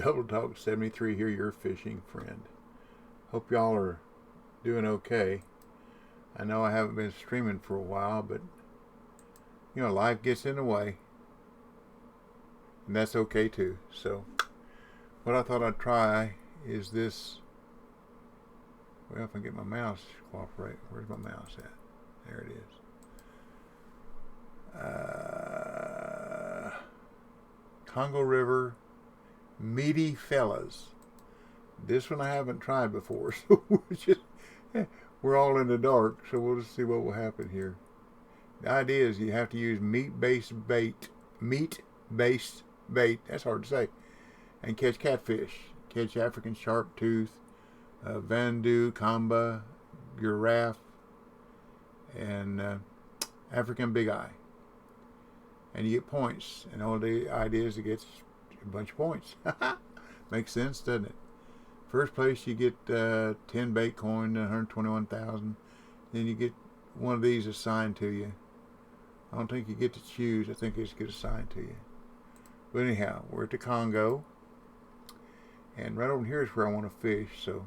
Double Talk 73 here, your fishing friend. Hope y'all are doing okay. I know I haven't been streaming for a while, but you know, life gets in the way. And that's okay too. So, what I thought I'd try is this. Well, if I can get my mouse to cooperate. Where's my mouse at? There it is. Congo River Meaty Fellas. This one I haven't tried before, so we're all in the dark, so we'll just see what will happen here. The idea is you have to use meat-based bait, that's hard to say, and catch catfish. Catch African sharp-tooth, Vandu, Kamba, giraffe, and African big eye. And you get points, and all the idea is to get a bunch of points. Makes sense, doesn't it? First place you get 10 bait coin, 121,000. Then you get one of these assigned to you. I don't think you get to choose. I think they just get assigned to you. But anyhow, we're at the Congo, and right over here is where I want to fish. So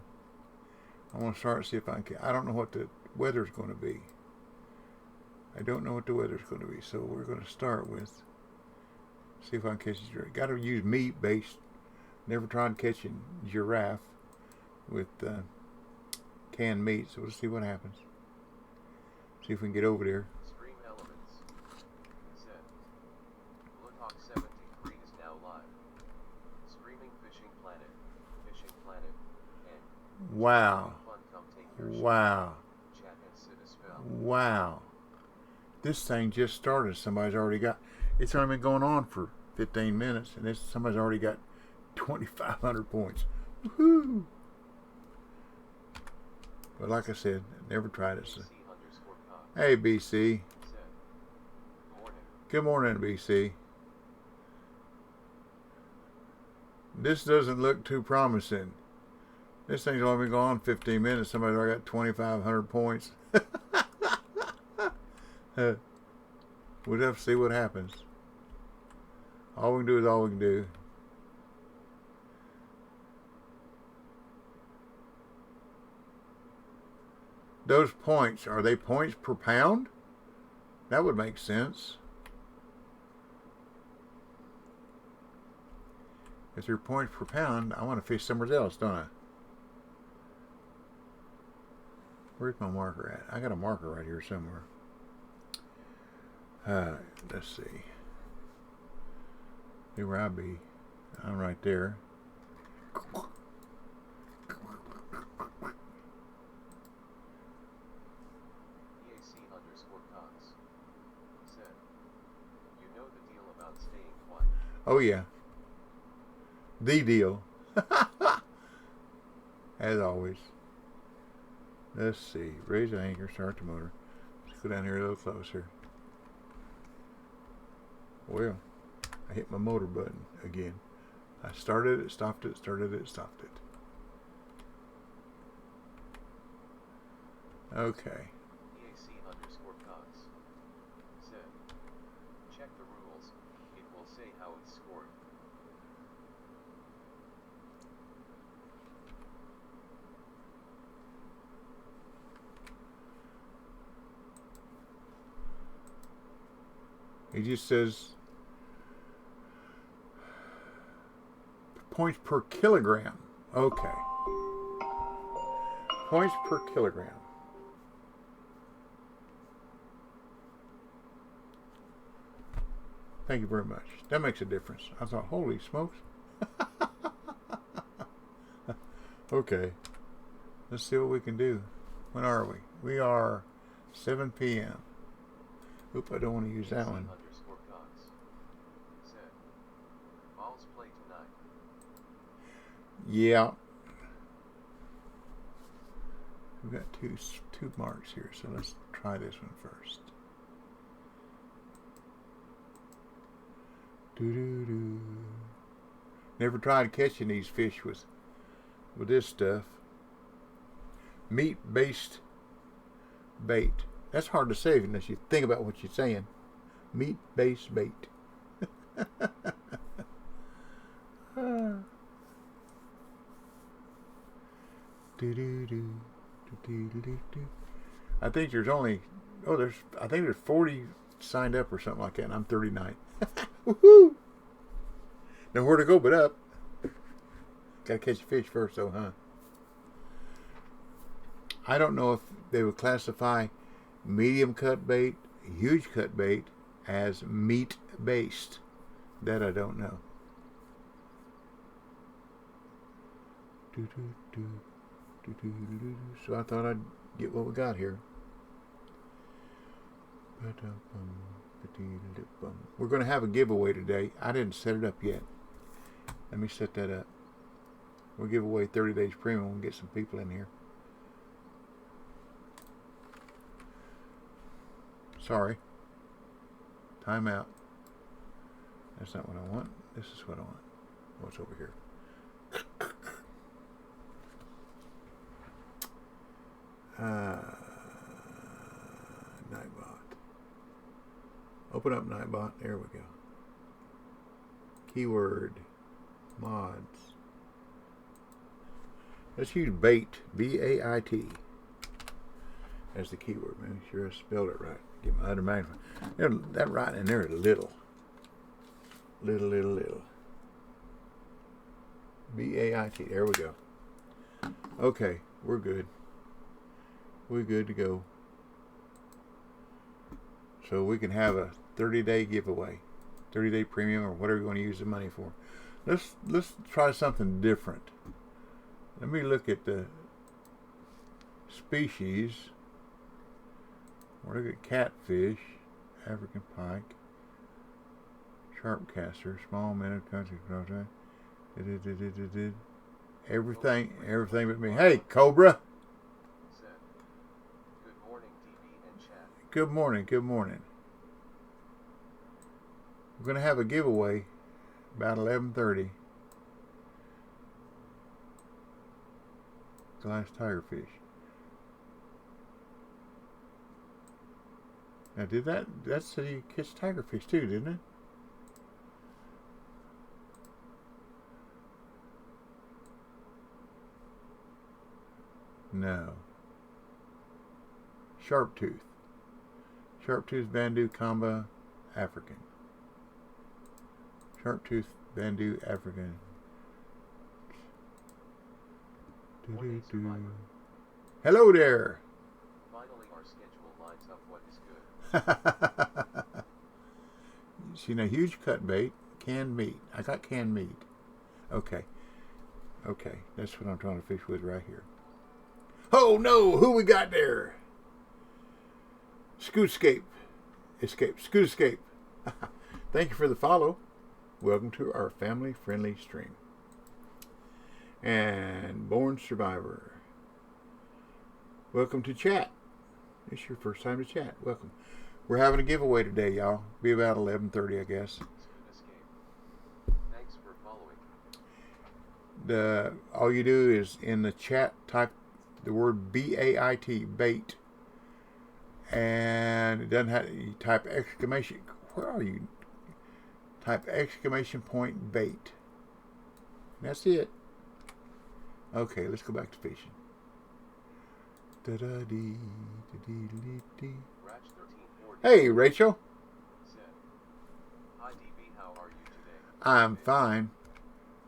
I want to start and see if I can. I don't know what the weather's going to be. I don't know what the weather's going to be. So we're going to start with see if I can catch a giraffe. Got to use meat-based. Never tried catching giraffe with canned meat, so we'll see what happens. See if we can get over there. Stream elements. Set. Bluehawk 73 is now live. Streaming Fishing Planet, and Wow. fun, come take your Wow. chat and sit a spell. Wow. This thing just started. Somebody's already got. It's only been going on for 15 minutes, and somebody's already got 2,500 points. Woohoo! But like I said, never tried it. So. Hey, BC. Good morning, BC. This doesn't look too promising. This thing's only been going on 15 minutes. Somebody's already got 2,500 points. We'll have to see what happens. All we can do is all we can do. Those points, are they points per pound? That would make sense. If they're points per pound, I want to fish somewhere else, don't I? Where's my marker at? I got a marker right here somewhere. Let's see. See where I be. I'm right there. EAC_Cox said, you know the deal about staying quiet. Oh yeah. The deal. As always. Let's see. Raise the anchor, start the motor. Let's go down here a little closer. Well, I hit my motor button again. I started it, stopped it, started it, stopped it. Okay. EAC_Cox said, check the rules, it will say how it's scored. He just says points per kilogram. Okay. Points per kilogram. Thank you very much. That makes a difference. I thought, holy smokes. Okay. Let's see what we can do. When are we? We are 7 p.m. Oop, I don't want to use that one. EAC_Cox said, balls play tonight. Yeah. We've got two marks here, so let's try this one first. Doo-doo-doo. Never tried catching these fish with this stuff. Meat-based bait. That's hard to say unless you think about what you're saying. Meat-based bait. I think there's only I think there's 40 signed up or something like that, and I'm 39. Woohoo! Nowhere to go but up. Gotta catch a fish first though, huh? I don't know if they would classify medium cut bait, huge cut bait as meat based. That I don't know. So I thought I'd get what we got here. We're going to have a giveaway today. I didn't set it up yet. Let me set that up. We'll give away 30 days premium. We'll get some people in here. Sorry. Time out. That's not what I want. This is what I want. What's over here? Nightbot. Open up Nightbot. There we go. Keyword. Mods. Let's use bait. B-A-I-T. As the keyword. Make sure I spelled it right. Get my other magnifier. That right in there is little. Little. B-A-I-T. There we go. Okay. We're good. We're good to go. So we can have a 30-day giveaway. 30-day premium or whatever you want to use the money for. Let's try something different. Let me look at the species. We'll look at catfish, African pike, sharpcaster, small minnow, country crocodile. Everything but me. Hey, Cobra. Good morning, TV and chat. Good morning. We're going to have a giveaway about 11:30. Glass tigerfish. Now, that's how you catch tigerfish too, didn't it? No. Sharptooth. Sharptooth Bandu Comba African. Sharptooth Bandu African. Hello there. Finally, our schedule lines up. What is good? See, now, huge cut bait, canned meat. I got canned meat. Okay. That's what I'm trying to fish with right here. Oh no! Who we got there? Scootscape. Scootscape. Thank you for the follow. Welcome to our family-friendly stream. And Born Survivor. Welcome to chat. It's your first time to chat. Welcome. We're having a giveaway today, y'all. Be about 11:30, I guess. Thanks for following. All you do is in the chat type the word B-A-I-T, bait, and it doesn't have, you type exclamation. Where are you? Type exclamation point bait. And that's it. Okay, let's go back to fishing. Hey, Rachel. Hi, DB. How are you today? I'm fine.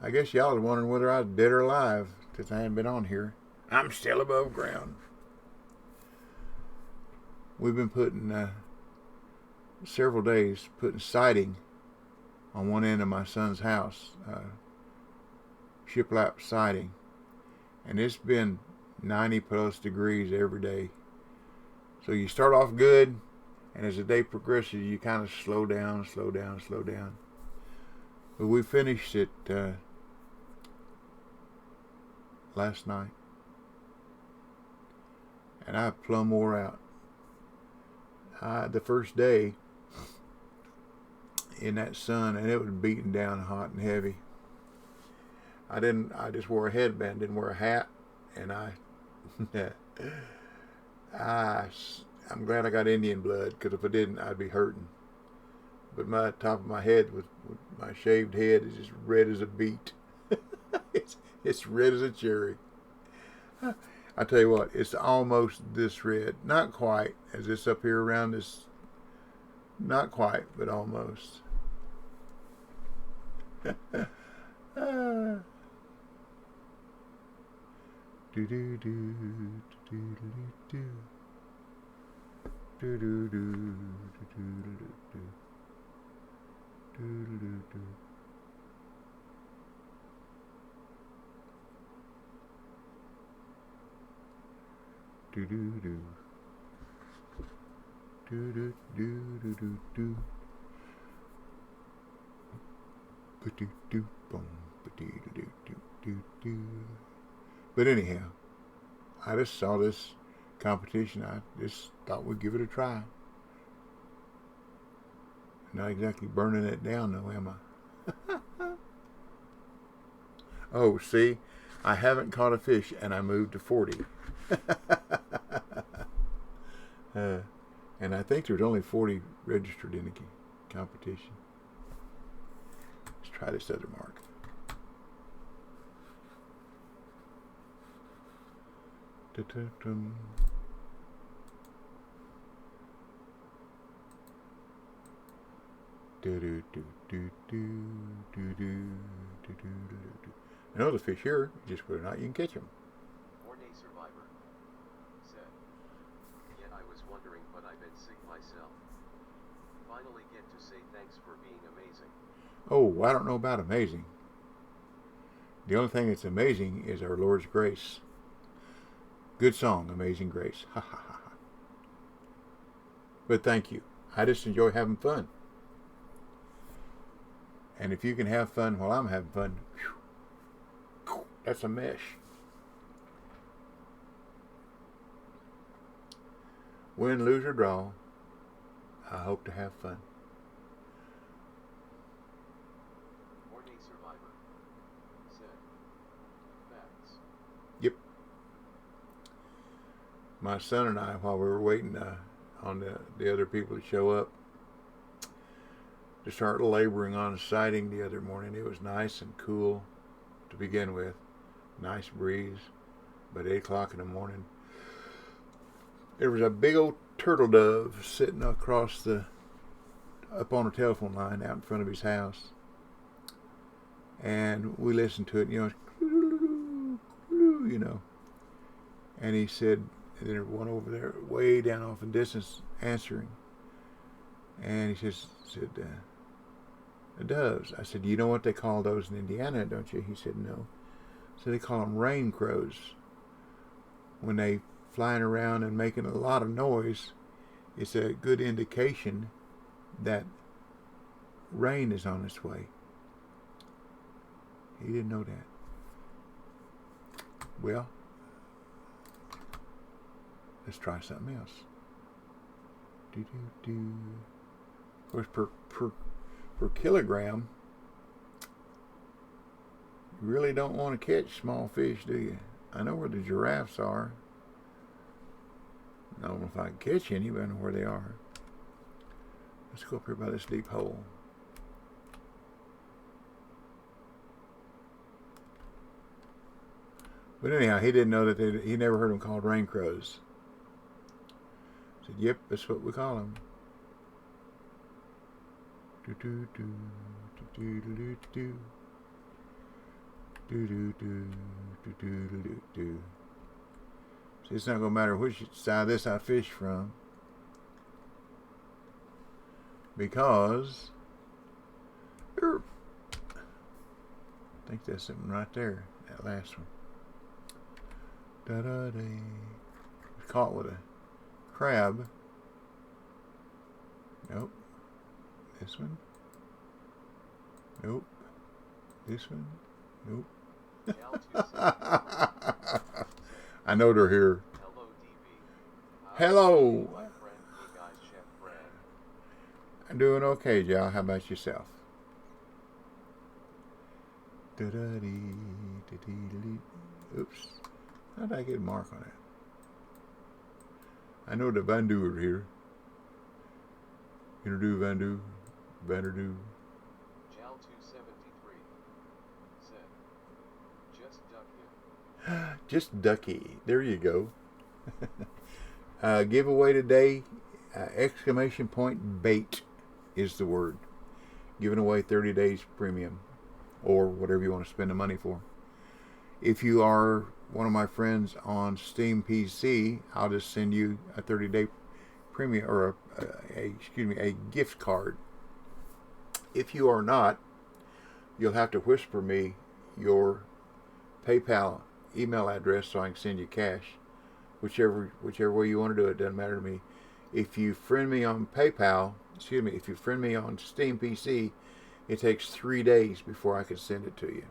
I guess y'all are wondering whether I was dead or alive since I hadn't been on here. I'm still above ground. We've been putting several days putting siding on one end of my son's house, shiplap siding, and it's been 90 plus degrees every day. So you start off good, and as the day progresses, you kind of slow down. But we finished it last night, and I plumb wore out. The first day in that sun, and it was beating down hot and heavy. I just wore a headband, didn't wear a hat, and I'm glad I got Indian blood, because if I didn't, I'd be hurting. But my top of my head, with my shaved head, is as red as a beet. It's red as a cherry. I tell you what, it's almost this red. Not quite, as this up here around this. Not quite, but almost. Do do do do do do do do do do do do do. Do do do do do do do do do. Do do boom. Do do do do do. But anyhow, I just saw this competition. I just thought we'd give it a try. Not exactly burning it down, though, am I? Oh, see, I haven't caught a fish, and I moved to 40. And I think there's only 40 registered in the competition. Let's try this other mark. Da-da-dum. I know the fish here, just whether or not you can catch them. Morning survivor said, yet I was wondering, but I've been sick myself. Finally get to say thanks for being amazing. Oh, I don't know about amazing. The only thing that's amazing is our Lord's grace. Good song, Amazing Grace. Ha ha ha. But thank you. I just enjoy having fun. And if you can have fun while I'm having fun, whew, that's a mesh. Win, lose, or draw, I hope to have fun. Morning survivor said, facts. Yep. My son and I, while we were waiting on the other people to show up, to start laboring on a sighting the other morning. It was nice and cool to begin with. Nice breeze. But 8 o'clock in the morning, there was a big old turtle dove sitting across up on a telephone line out in front of his house. And we listened to it, you know. And he said, and there was one over there way down off in the distance answering. And he said, the doves. I said, you know what they call those in Indiana, don't you? He said, no. So they call them rain crows. When they flying around and making a lot of noise, it's a good indication that rain is on its way. He didn't know that. Well, let's try something else. Do do do. Of course, per kilogram, you really don't want to catch small fish, do you? I know where the giraffes are. I don't know if I can catch any, but I know where they are. Let's go up here by this deep hole. But anyhow, he didn't know that he never heard them called rain crows. I said, yep, that's what we call them. Do do do do do do do do do do do do do do. See, it's not gonna matter which side of this I fish from, because I think that's something right there. That last one. Da da da. Caught with a crab. Nope. This one? Nope. This one? Nope. I know they're here. Hello, DB. Hello. My friend, hey guys, Chef Brad. I'm doing okay, Jal. How about yourself? Oops. How did I get a mark on it? I know the Vandu are here. Introdu Vandu. Vandu. Jal 273 said, just duck Just ducky. There you go. Giveaway today, exclamation point bait is the word. Giving away 30 days premium or whatever you want to spend the money for. If you are one of my friends on Steam PC, I'll just send you a 30-day premium or a gift card. If you are not, you'll have to whisper me your PayPal email address so I can send you cash. Whichever way you want to do it, doesn't matter to me. If you friend me on if you friend me on Steam PC, it takes 3 days before I can send it to you.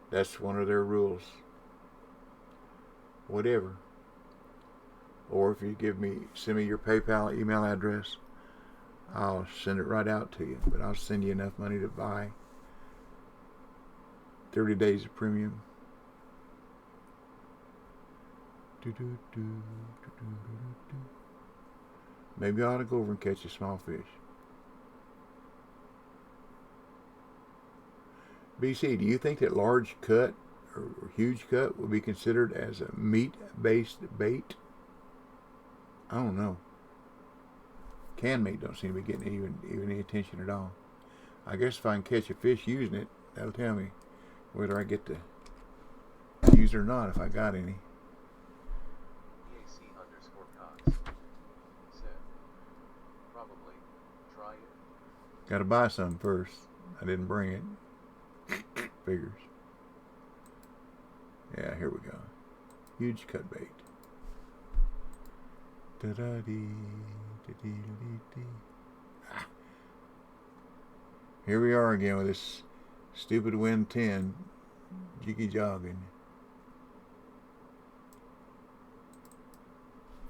That's one of their rules. Whatever. Or if you send me your PayPal email address, I'll send it right out to you. But I'll send you enough money to buy 30 days of premium. Maybe I ought to go over and catch a small fish. BC, do you think that large cut or huge cut will be considered as a meat-based bait? I don't know. Canned meat don't seem to be getting even any attention at all. I guess if I can catch a fish using it, that'll tell me whether I get to use it or not, if I got any. Got to buy some first. I didn't bring it. Figures. Yeah, here we go. Huge cut bait. Here we are again with this stupid Win 10 jiggy jogging.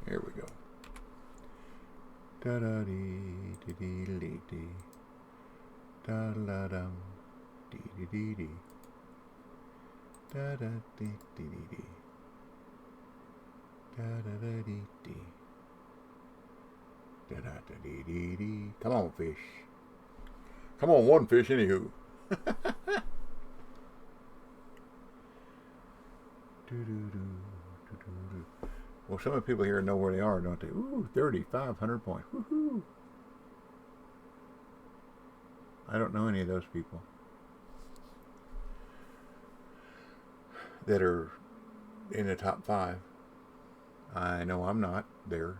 Here we go. Da da dee dee dee dee dee. Da da dum dee dee dee dee. Da da dee dee dee dee. Da da da dee dee. Da da da dee dee dee. Come on, fish. Come on, one fish, anywho. Well, some of the people here know where they are, don't they? Ooh, 3,500 points. Woohoo! I don't know any of those people that are in the top 5. I know I'm not there.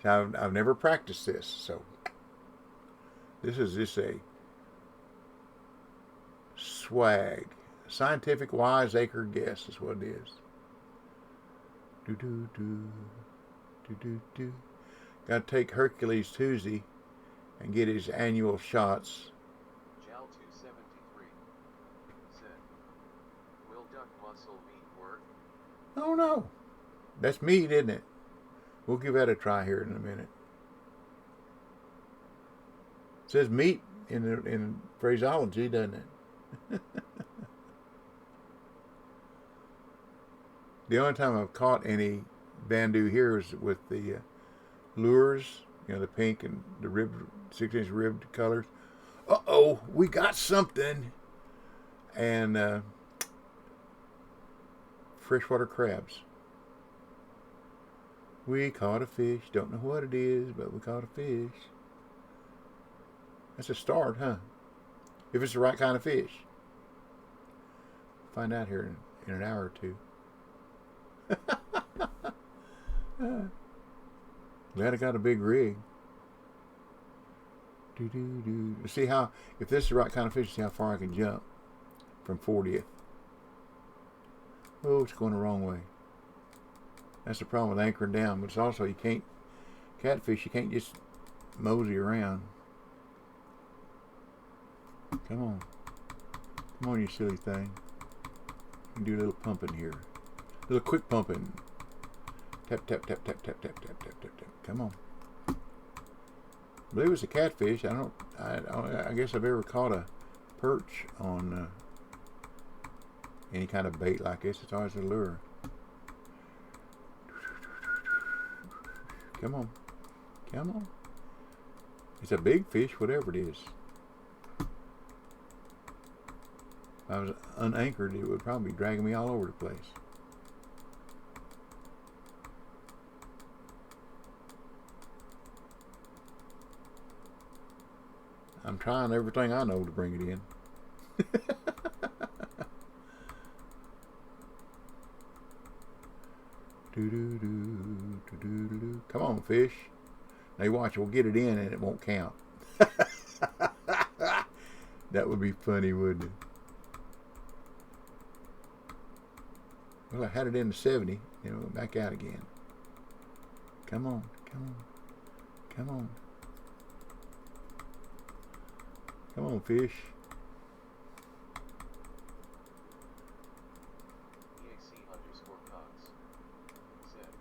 So I've never practiced this, so this is just a swag. Scientific wiseacre guess is what it is. Do do do do do do. Got to take Hercules Tuesday and get his annual shots. Jal 273 said, "Will duck muscle meat work?" Oh no, that's meat, isn't it? We'll give that a try here in a minute. It says meat in phraseology, doesn't it? The only time I've caught any bandu here is with the lures, the pink and the 6-inch ribbed colors. Uh-oh, we got something. And freshwater crabs. We caught a fish. Don't know what it is, but we caught a fish. That's a start, huh? If it's the right kind of fish. Find out here in an hour or two. Glad I got a big rig. See how, if this is the right kind of fish, see how far I can jump from 40th. Oh, it's going the wrong way. That's the problem with anchoring down, but it's also you can't catfish. You can't just mosey around. Come on, you silly thing. You can do a little pumping here. A little quick pumping. Tap, tap, tap, tap, tap, tap, tap, tap, tap, tap. Come on. I believe it's a catfish. I guess I've ever caught a perch on any kind of bait like this. It's always a lure. Come on. Come on. It's a big fish, whatever it is. I was unanchored, it would probably be dragging me all over the place. I'm trying everything I know to bring it in. Come on, fish. Now you watch, we'll get it in and it won't count. That would be funny, wouldn't it? Well, I had it in the 70, back out again. Come on, come on, come on. Come on, fish. EAC_Cox said,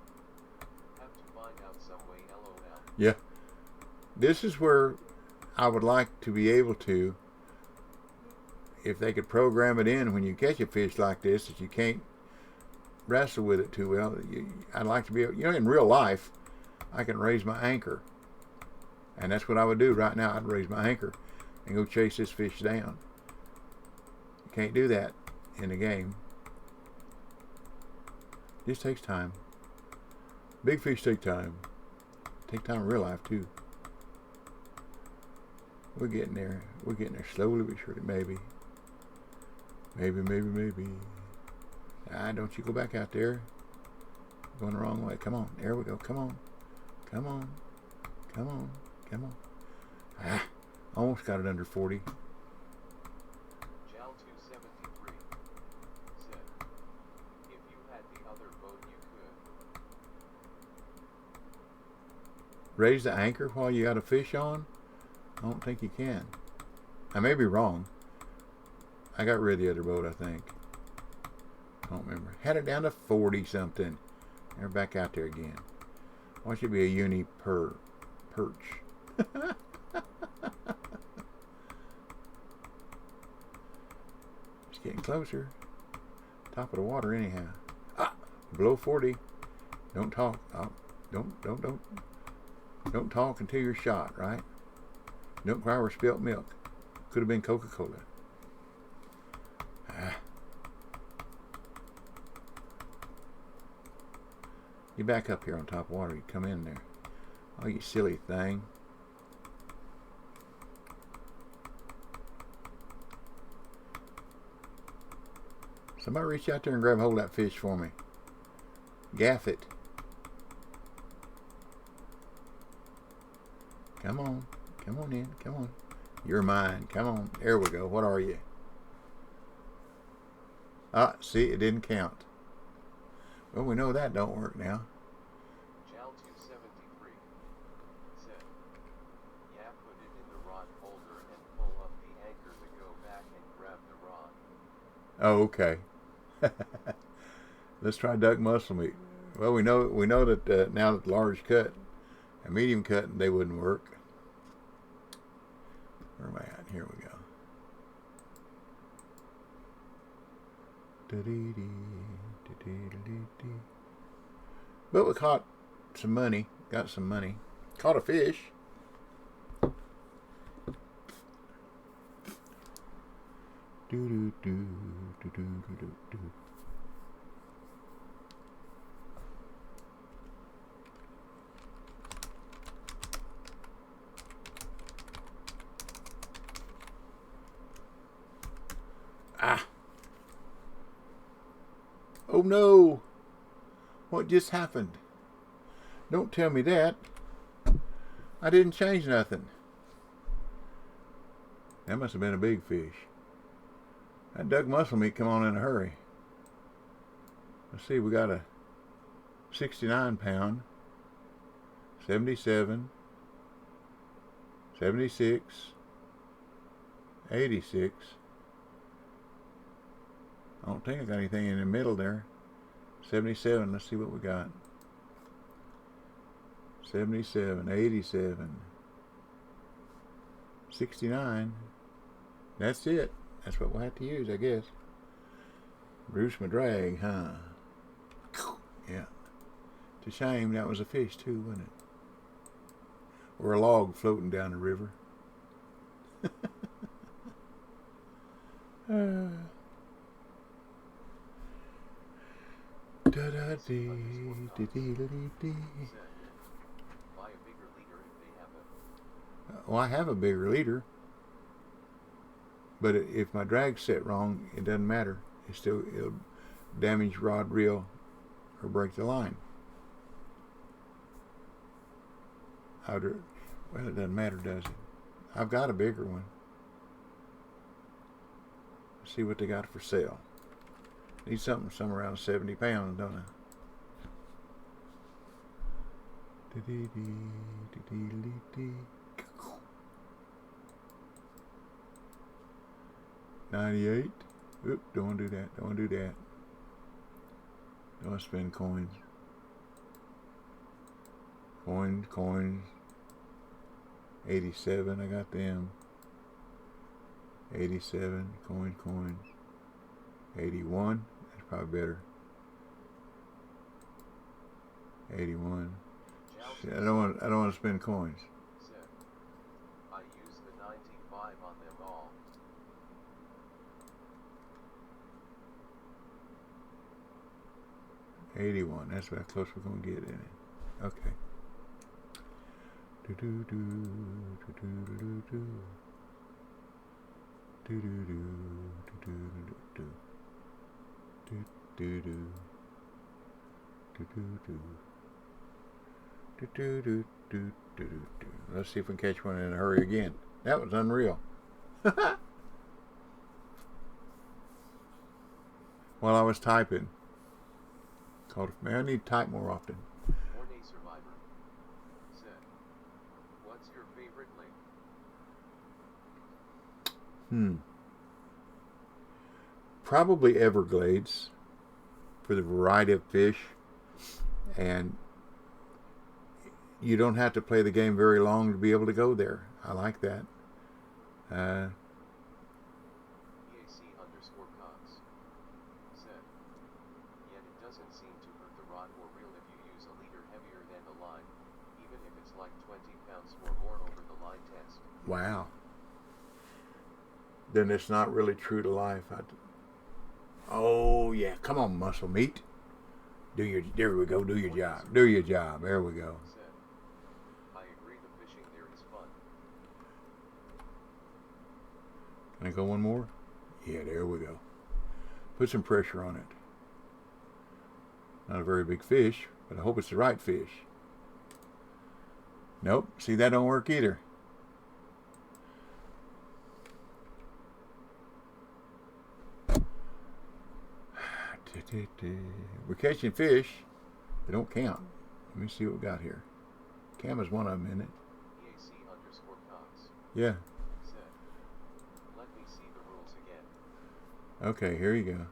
have to find out some way, LOL. Yeah. This is where I would like to be able to, if they could program it in when you catch a fish like this, that you can't wrestle with it too well. I'd like to be able, in real life, I can raise my anchor. And that's what I would do right now. I'd raise my anchor and go chase this fish down. You can't do that in the game. This takes time. Big fish take time. Take time in real life too. We're getting there. We're getting there slowly but surely. Maybe. Maybe. Don't you go back out there. Going the wrong way. Come on. There we go. Come on. Come on. Come on. Come on. Almost got it under 40. Jal273 said, if you had the other boat you could raise the anchor while you got a fish on? I don't think you can. I may be wrong. I got rid of the other boat, I think. I don't remember. Had it down to 40 something. They're back out there again. Why should it be a uni perch? It's getting closer. Top of the water anyhow. Below 40. Don't talk. Don't talk until you're shot, right? Don't cry or spilt milk. Could have been Coca-Cola. You back up here on top of water. You come in there. Oh, you silly thing. Somebody reach out there and grab hold of that fish for me. Gaff it. Come on. Come on in. Come on. You're mine. Come on. There we go. What are you? See, it didn't count. Well, we know that don't work now. Jal273 said, yeah, put it in the rod holder and pull up the anchor to go back and grab the rod. Oh, okay. Let's try duck muscle meat. Well, we know that now that the large cut and medium cut, they wouldn't work. Where am I at? Here we go. But we caught some money. Got some money. Caught a fish. Oh no! What just happened? Don't tell me that. I didn't change nothing. That must have been a big fish. That duck muscle meat come on in a hurry. Let's see, we got a 69 pound, 77, 76, 86. I don't think I got anything in the middle there. 77, let's see what we got. 77, 87, 69. That's it. That's what we'll have to use, I guess. Bruce my drag, huh? Yeah. It's a shame that was a fish too, wasn't it? Or a log floating down the river. Da-da-dee, dee-dee-dee-dee. said, buy a bigger leader if they have a... Well, I have a bigger leader, but if my drag's set wrong, it doesn't matter. It'll damage rod reel or break the line. Well, it doesn't matter, does it? I've got a bigger one. Let's see what they got for sale. Need something around 70 pounds, don't I? Dee-dee-dee, 98. Oop, don't want to do that. Don't want to do that. Don't want to spend coins. Coins. 87, I got them. 87, coins. 81, that's probably better. 81. See, I don't want to spend coins. Said, I used the 95 on them all. 81, that's about close we're gonna get in it. Okay. Let's see if we can catch one in a hurry again. That was unreal. While I was typing. Man, I need to type more often. Morning Survivor said, what's your favorite lake? Probably Everglades for the variety of fish, and you don't have to play the game very long to be able to go there. I like that. EAC_Cox said, yet it doesn't seem to hurt the rod or reel if you use a leader heavier than the line, even if it's like 20 pounds or more over the line test. Wow. Then it's not really true to life. Oh yeah, come on, muscle meat. There we go. Do your job. Do your job. There we go. Said, I agree. The fishing there is fun. Can I go one more? Yeah, there we go. Put some pressure on it. Not a very big fish, but I hope it's the right fish. Nope. See, that don't work either. We're catching fish. They don't count. Let me see what we got here. Cam is one of them, isn't it? EAC_Cox Yeah. said, let me see the rules again. Okay, here you go.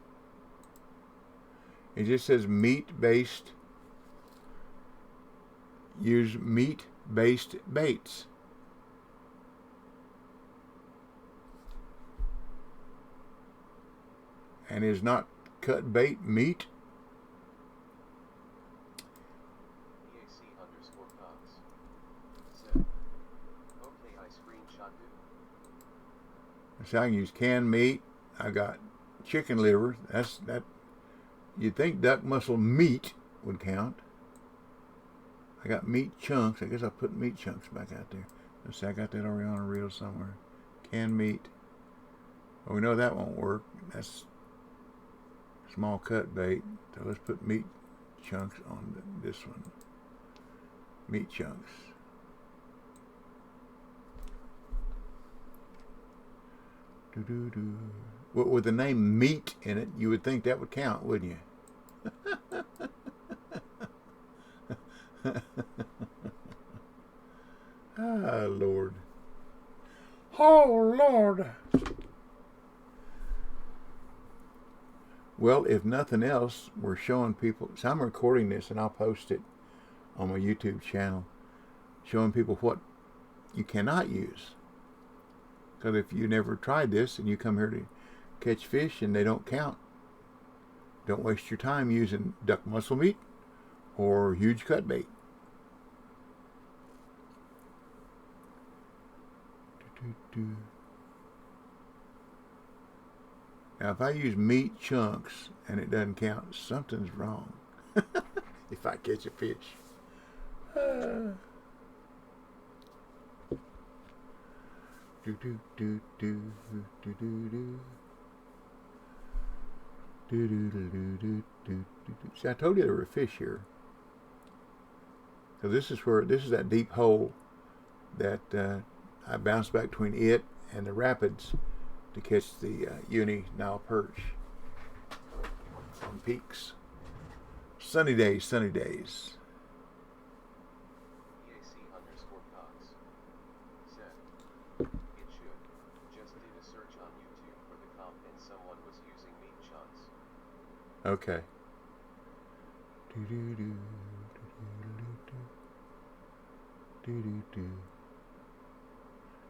It just says meat-based. Use meat-based baits. And is not cut bait meat. EAC_Cox said, okay, I screenshot it. So I can use canned meat. I got chicken liver. That. You'd think duck muscle meat would count. I got meat chunks. I guess I'll put meat chunks back out there. Let's see, I got that already on a reel somewhere. Canned meat. Well, we know that won't work. That's small cut bait. So let's put meat chunks on this one. Meat chunks. Well, with the name meat in it, you would think that would count, wouldn't you? Ah, Lord. Oh, Lord. Well, if nothing else, we're showing people. So I'm recording this and I'll post it on my YouTube channel, showing people what you cannot use. Because if you never tried this and you come here to catch fish and they don't count, don't waste your time using duck muscle meat or huge cut bait. Now, if I use meat chunks and it doesn't count, something's wrong. if I catch a fish. Do do do do do do do. Do, do, do, do, do, do, do. See, I told you there were fish here. So this is that deep hole that I bounced back between it and the rapids to catch the uni Nile perch on peaks. Sunny days, sunny days. EAC_Cox said, it should. Just did a search on YouTube for the comp and someone was using meat chunks. Okay.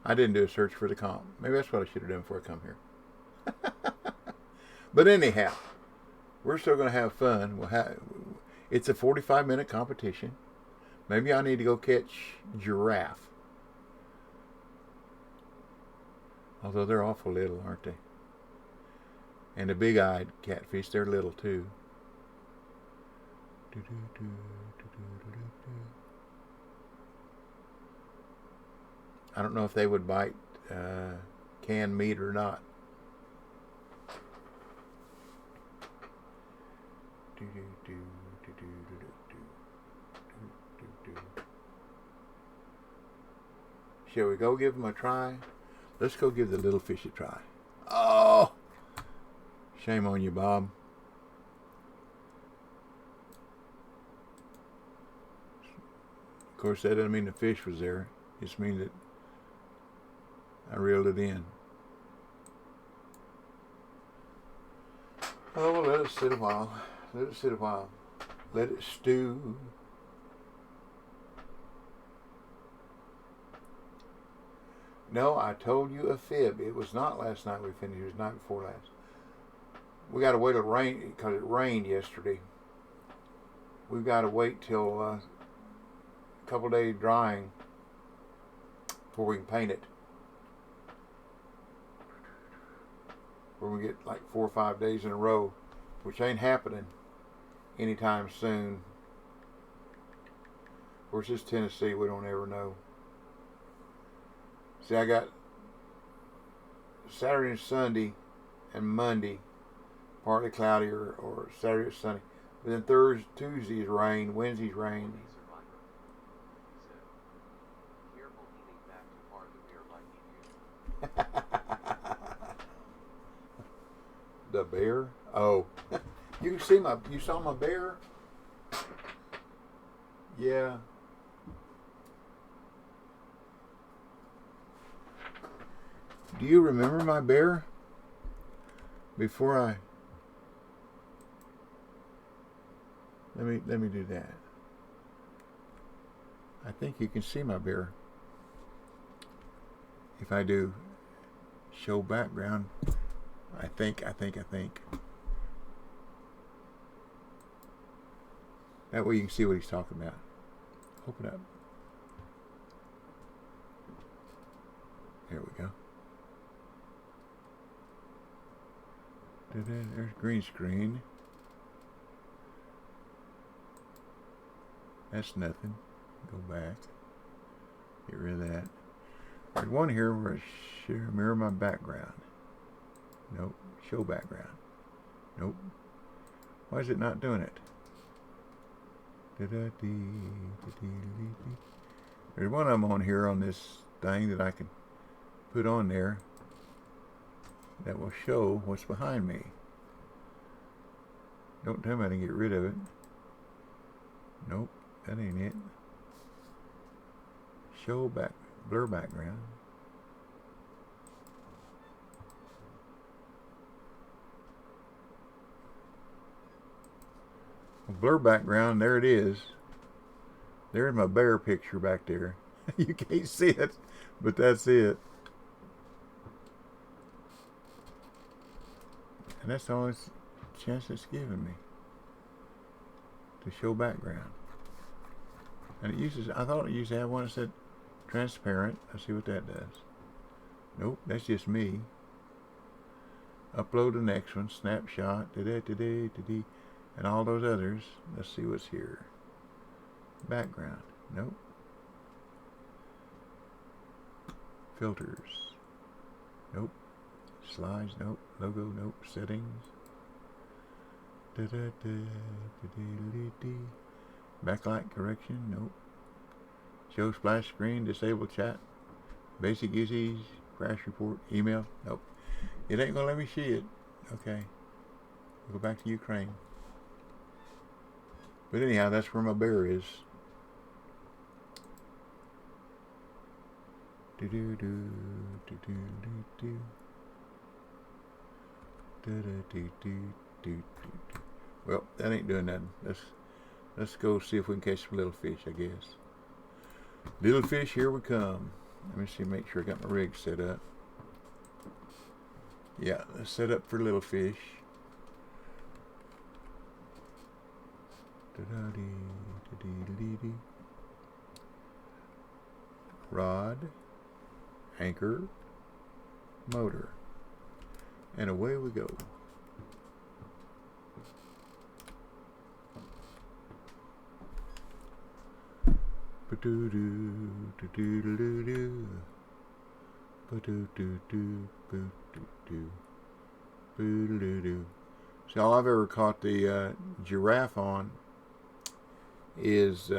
I didn't do a search for the comp. Maybe that's what I should have done before I come here. But anyhow, we're still going to have fun. It's a 45-minute competition. Maybe I need to go catch giraffe. Although they're awful little, aren't they? And the big-eyed catfish, they're little too. I don't know if they would bite canned meat or not. Shall we go give them a try? Let's go give the little fish a try. Oh! Shame on you, Bob. Of course, that doesn't mean the fish was there. It just means that I reeled it in. Oh, well, let it sit a while. Let it sit a while. Let it stew. No, I told you a fib. It was not last night we finished. It was the night before last. We got to wait till rain because it rained yesterday. We've got to wait till a couple days drying before we can paint it. Where we get like 4 or 5 days in a row, which ain't happening anytime soon. Of course, it's Tennessee. We don't ever know. See, I got Saturday and Sunday and Monday partly cloudy or Saturday or Sunday. But then Thursday, Tuesday's rain, Wednesday's rain. The bear? Oh. You saw my bear? Yeah. Do you remember my bear? Before I... Let me do that. I think you can see my bear. If I do show background, I think. That way you can see what he's talking about. Open up. There we go. There's green screen. That's nothing. Go back. Get rid of that. There's one here where I should mirror my background. Nope. Show background. Nope. Why is it not doing it? There's one of them on here on this thing that I can put on there that will show what's behind me. Don't tell me I can get rid of it. Nope, that ain't it. Show back, blur background. Blur background, there it is. There's my bear picture back there. You can't see it, but that's it. And that's the only chance it's giving me to show background. And it uses, I thought it used to have one that said transparent. Let's see what that does. Nope, that's just me. Upload the next one, snapshot, and all those others. Let's see what's here. Background. Nope. Filters. Nope. Slides. Nope. Logo. Nope. Settings. Backlight correction. Nope. Show splash screen. Disable chat. Basic usage. Crash report. Email. Nope. It ain't gonna let me see it. Okay. We'll go back to Ukraine. But anyhow, that's where my bear is. Do do do do do do do do do do do. Well, that ain't doing nothing. Let's go see if we can catch some little fish, I guess. Little fish, here we come. Let me see, make sure I got my rig set up. Yeah, let's set up for little fish. Rod, anchor, motor, and away we go. So all I've ever caught the giraffe on is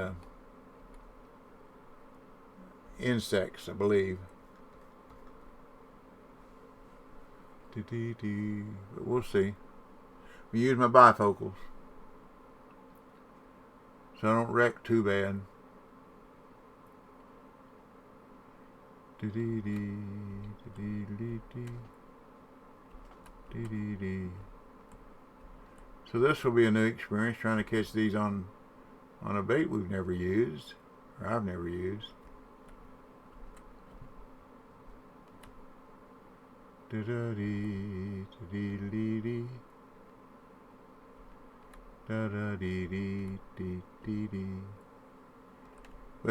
insects, I believe. But we'll see. We use my bifocals, so I don't wreck too bad. So this will be a new experience, trying to catch these on a bait we've never used, or I've never used. But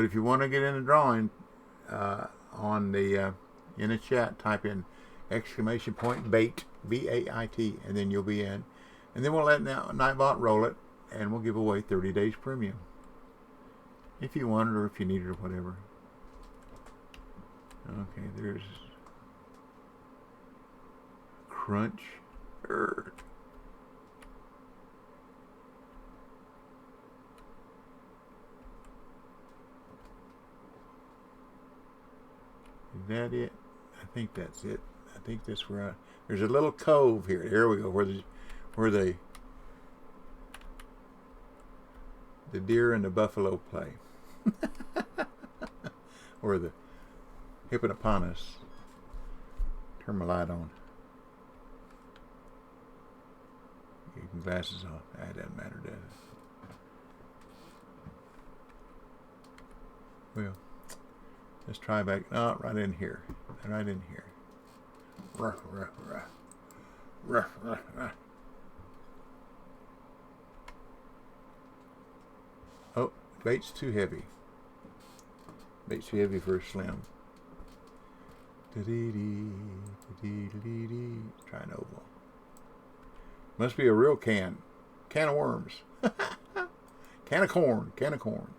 if you want to get in the drawing, on the in the chat, type in !bait, B-A-I-T, and then you'll be in. And then we'll let Nightbot roll it, and we'll give away 30 days premium, if you want it or if you need it or whatever. Okay, there's Crunch Bird. Is that it? I think that's it. I think that's where there's a little cove here. There we go, where the deer and the buffalo play. Or the hippopotamus. Turn my light on. Keep your glasses off. That doesn't matter, does it? Well, let's try back. Oh, right in here. Right in here. Ruff, ruff, ruff. Ruff, ruff, ruff. Oh, bait's too heavy. Bait's too heavy for a slim. Try an oval. Must be a real can. Can of worms. Can of corn. Can of corn.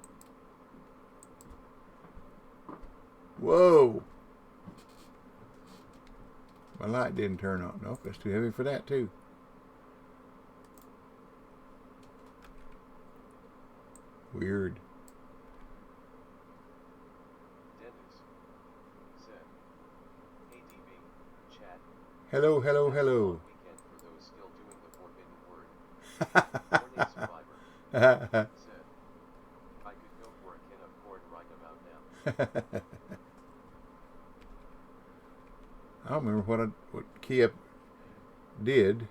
Whoa. My light didn't turn on. Nope, it's too heavy for that too. Weird. Hello, hello, hello. I could go for a can of corn right about now. I don't remember what key I did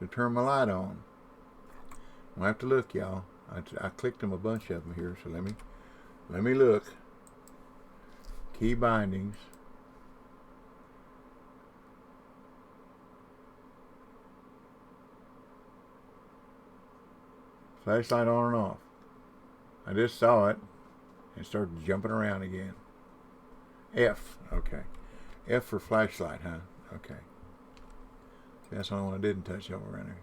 to turn my light on. I'll have to look, y'all. I clicked them, a bunch of them here, so let me look. Key bindings. Flashlight on and off. I just saw it and started jumping around again. F, okay. F for flashlight, huh? Okay. That's the only one I didn't touch over around there.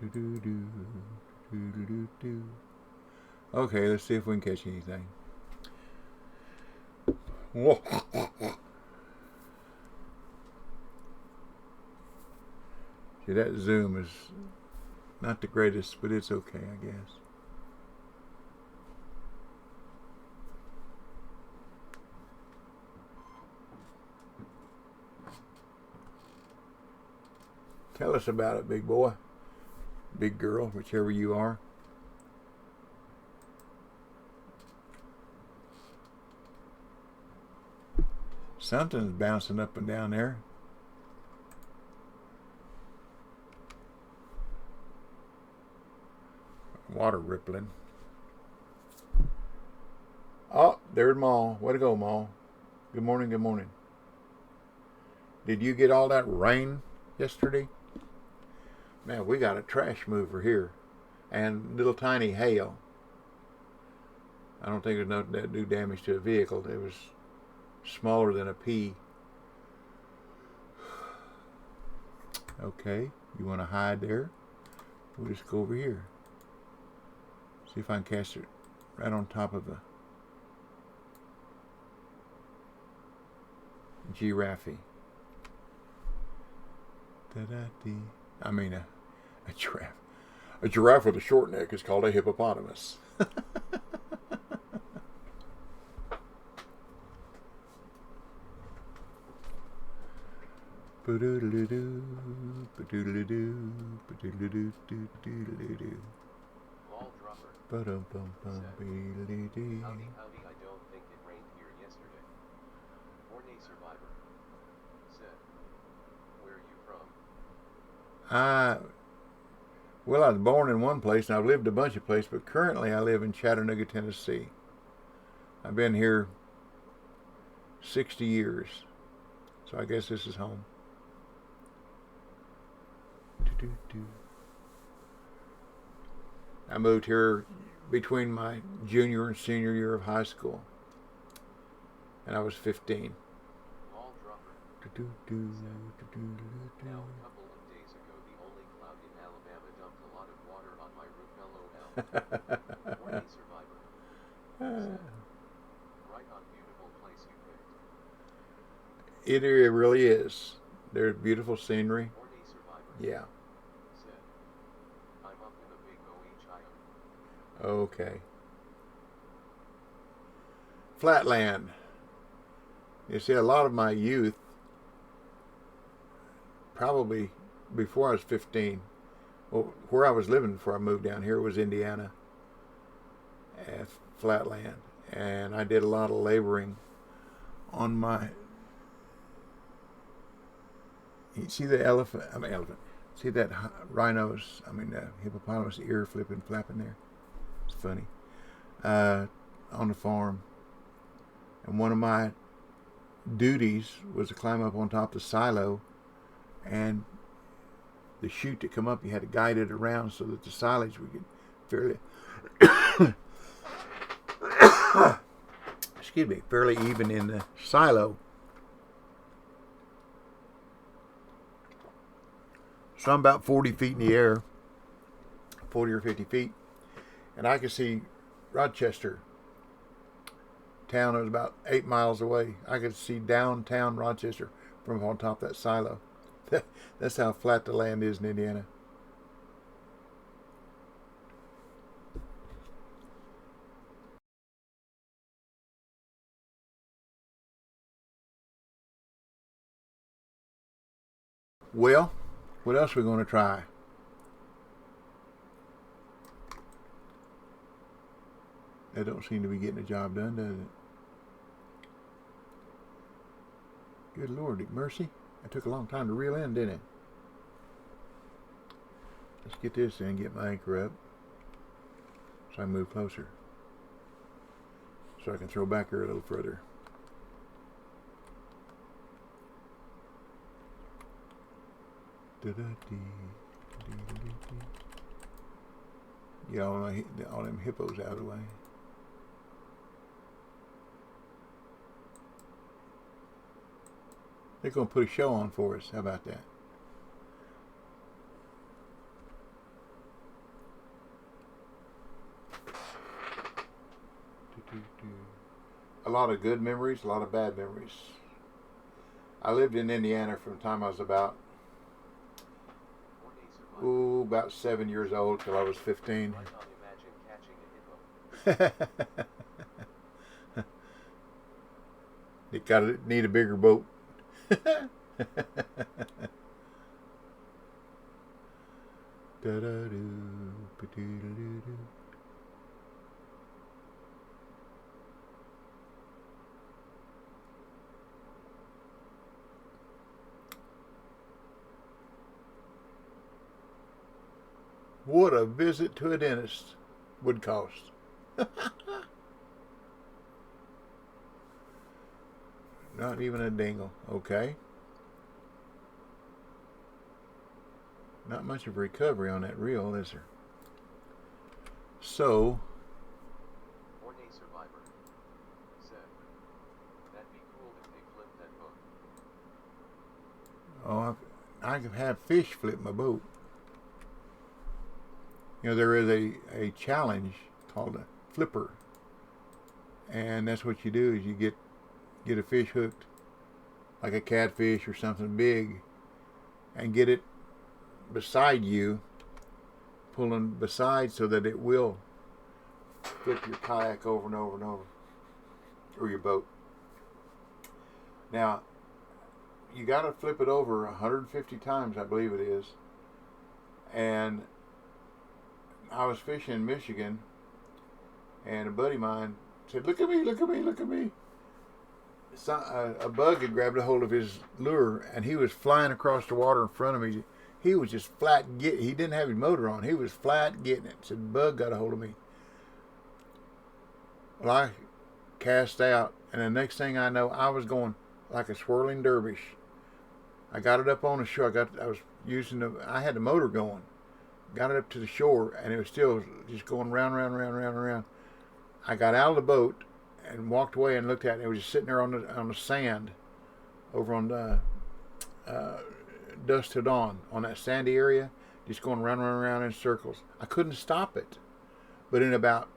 Do do do do do do do. Okay, let's see if we can catch anything. Whoa. See, that zoom is not the greatest, but it's okay, I guess. Tell us about it, big boy. Big girl, whichever you are. Something's bouncing up and down there. Water rippling. Oh, there's Ma. Way to go, Ma. Good morning, good morning. Did you get all that rain yesterday? Man, we got a trash mover here. And little tiny hail. I don't think there's no that do damage to a vehicle. It was smaller than a pea. Okay, you want to hide there? We'll just go over here. See if I can catch it right on top of a giraffe. Da-da-dee. I mean a giraffe. A giraffe with a short neck is called a hippopotamus. Ba-doodle-doo, ba-doodle-doo, ba-doodle-doo-doo-doo-doo-doo. Ball dropper. Ba-dum-bum-bum, be-dee-dee. Howdy, howdy, I don't think it rained here yesterday. Morning survivor. Said. Where are you from? Well, I was born in one place and I've lived a bunch of places, but currently I live in Chattanooga, Tennessee. I've been here 60 years, so I guess this is home. I moved here between my junior and senior year of high school, and I was 15. Ball dropper. Now, a couple of days ago, the only cloud in Alabama dumped a lot of water on my roof. LOL. Morning survivor. Said. Right on, beautiful place you picked. It really is. There's beautiful scenery. Morning survivor. Yeah. Said. I'm up in a big OE child. Okay. Flatland. You see, a lot of my youth, probably before I was 15, well, where I was living before I moved down here was Indiana, flatland. And I did a lot of laboring on my, you see the elephant, see that hippopotamus ear flapping there? It's funny. On the farm. And one of my duties was to climb up on top of the silo, and the chute to come up, you had to guide it around so that the silage would get fairly fairly even in the silo. So I'm about 40 feet in the air, 40 or 50 feet, and I could see Rochester town. It was about 8 miles away. I could see downtown Rochester from on top of that silo. That's how flat the land is in Indiana. Well, what else are we going to try? That don't seem to be getting the job done, does it? Good Lord, mercy. That took a long time to reel in, didn't it? Let's get this in, get my anchor up, so I move closer, so I can throw back here a little further. Get all them hippos out of the way. They're going to put a show on for us. How about that? a lot of good memories, a lot of bad memories. I lived in Indiana from the time I was about 7 years old till I was 15. It gotta need a bigger boat. What a visit to a dentist would cost. Not even a dingle. Okay. Not much of a recovery on that reel, is there? So, Horny survivor said, that'd be cool if they flipped that boat. I could have fish flip my boat. You know, there is a challenge called a flipper. And that's what you do is you get a fish hooked, like a catfish or something big, and get it beside you, pulling beside so that it will flip your kayak over and over and over, or your boat. Now, you got to flip it over 150 times, I believe it is. And I was fishing in Michigan, and a buddy of mine said, "Look at me, look at me, look at me." A bug had grabbed a hold of his lure, and he was flying across the water in front of me. He was just flat getting. He didn't have his motor on. He was flat getting it. Said, "Bug got a hold of me." Well, I cast out, and the next thing I know, I was going like a swirling dervish. I got it up on the shore. I had the motor going. Got it up to the shore, and it was still just going round, round, round, round, round. I got out of the boat and walked away and looked at it. It was just sitting there on the sand over on the dusk to dawn, on that sandy area, just going round, round, round in circles. I couldn't stop it, but in about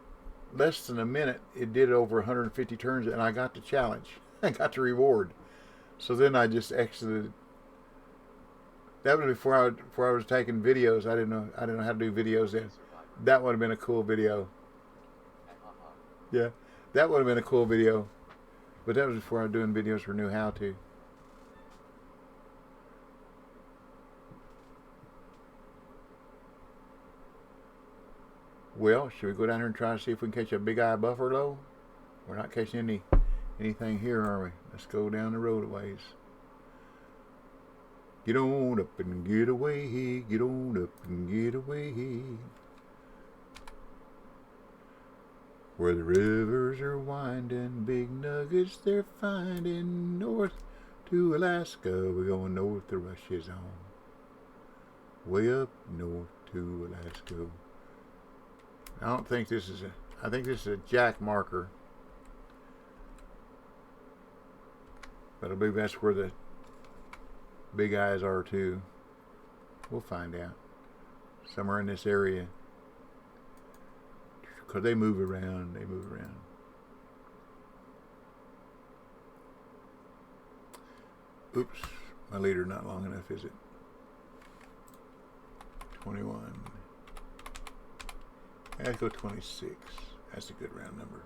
less than a minute, it did over 150 turns, and I got the challenge. I got the reward. So then I just exited. That was before I was taking videos. I didn't know how to do videos then. That would have been a cool video. Yeah, that would have been a cool video. But that was before I was doing videos or knew how to. Well, should we go down here and try to see if we can catch a big eye buffalo? We're not catching anything here, are we? Let's go down the road a ways. Get on up and get away. Get on up and get away. Where the rivers are winding, big nuggets they're finding. North to Alaska, we're going north, the rush is on. Way up north to Alaska. I don't think this is I think this is a jack marker. But I believe that's where the big eyes are too. We'll find out. Somewhere in this area. Because they move around. Oops. My leader not long enough, is it? 21. Let's go 26. That's a good round number.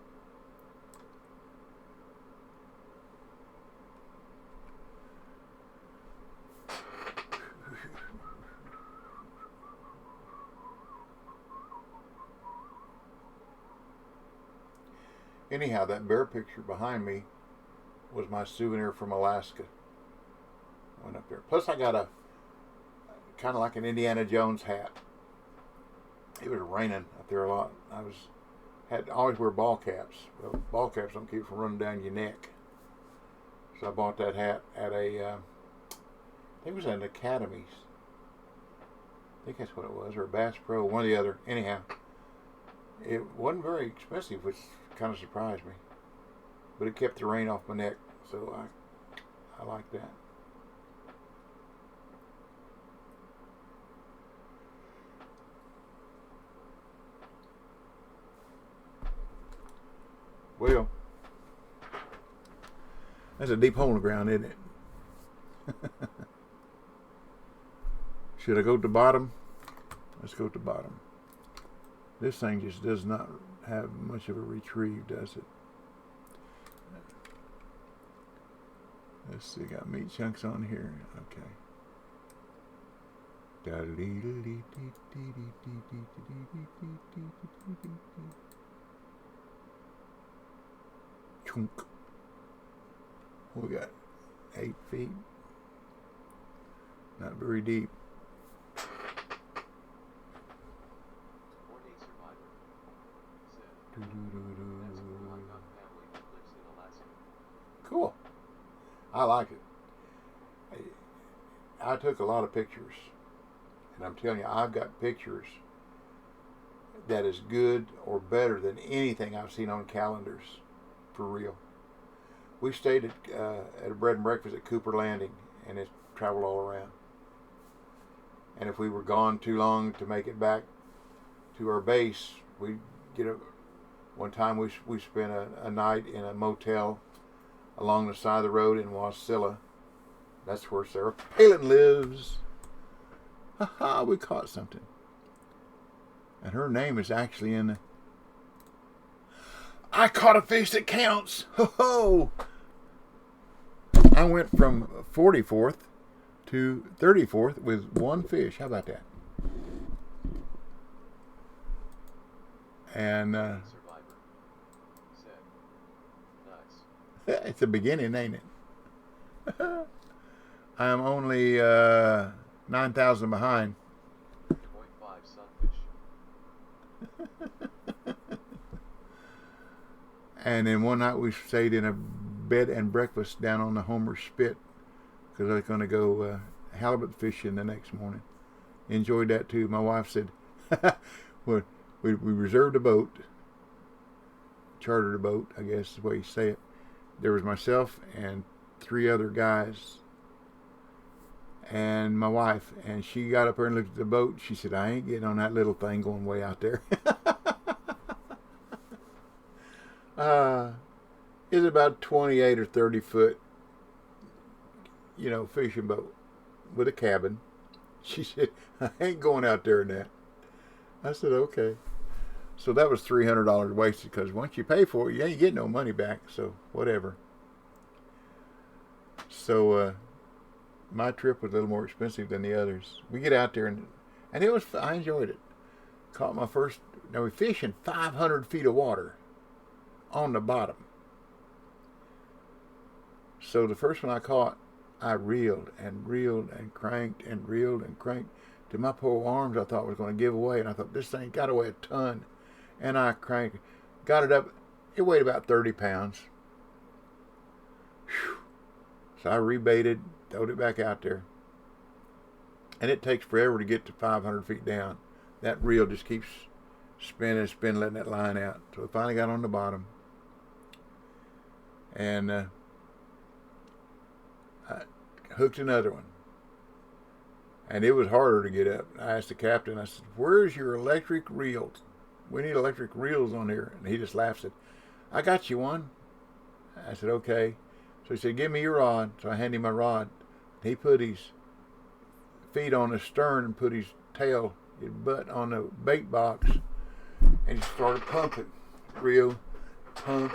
Anyhow, that bear picture behind me was my souvenir from Alaska. I went up there. Plus, I got a kind of like an Indiana Jones hat. It was raining up there a lot. I had to always wear ball caps. Well, ball caps don't keep you from running down your neck. So I bought that hat at I think it was at an Academies. I think that's what it was, or a Bass Pro, one or the other. Anyhow, it wasn't very expensive, which kind of surprised me. But it kept the rain off my neck, so I like that. Well, That's a deep hole in the ground, isn't it? Should I go to the bottom? Let's go to the bottom. This thing just does not have much of a retrieve, does it? Let's see, got meat chunks on here. Okay. Chunk. We got 8 feet. Not very deep. Cool. I like it. I took a lot of pictures, and I'm telling you, I've got pictures that is good or better than anything I've seen on calendars, for real. We stayed at a bread and breakfast at Cooper Landing, and it's traveled all around. And if we were gone too long to make it back to our base, we'd get a. One time we spent a night in a motel along the side of the road in Wasilla. That's where Sarah Palin lives. Ha, we caught something. And her name is actually in the... I caught a fish that counts. Ho ho! I went from 44th to 34th with one fish. How about that? And it's a beginning, ain't it? I'm only 9,000 behind. 0.5 sunfish. And then one night we stayed in a bed and breakfast down on the Homer Spit because I was going to go halibut fishing the next morning. Enjoyed that too. My wife said, well, we reserved a boat, chartered a boat, I guess is the way you say it. There was myself and 3 other guys and my wife, and she got up there and looked at the boat. She said, I ain't getting on that little thing going way out there. It's about 28 or 30 foot, fishing boat with a cabin. She said, I ain't going out there in that. I said, okay. So that was $300 wasted because once you pay for it, you ain't getting no money back. So whatever. So my trip was a little more expensive than the others. We get out there and it was. I enjoyed it. Caught my first. Now we fish in 500 feet of water on the bottom. So the first one I caught, I reeled and cranked and reeled and cranked to my poor arms. I thought was going to give away, and I thought this thing got to weigh a ton. And I cranked, got it up. It weighed about 30 pounds. Whew. So I rebaited, throwed it back out there. And it takes forever to get to 500 feet down. That reel just keeps spinning, letting that line out. So it finally got on the bottom. And I hooked another one. And it was harder to get up. I asked the captain, I said, where's your electric reels? We need electric reels on here. And he just laughed and said, I got you one. I said, okay. So he said, give me your rod. So I handed him my rod. He put his feet on the stern and put his tail, his butt on the bait box. And he started pumping. Reel, pump,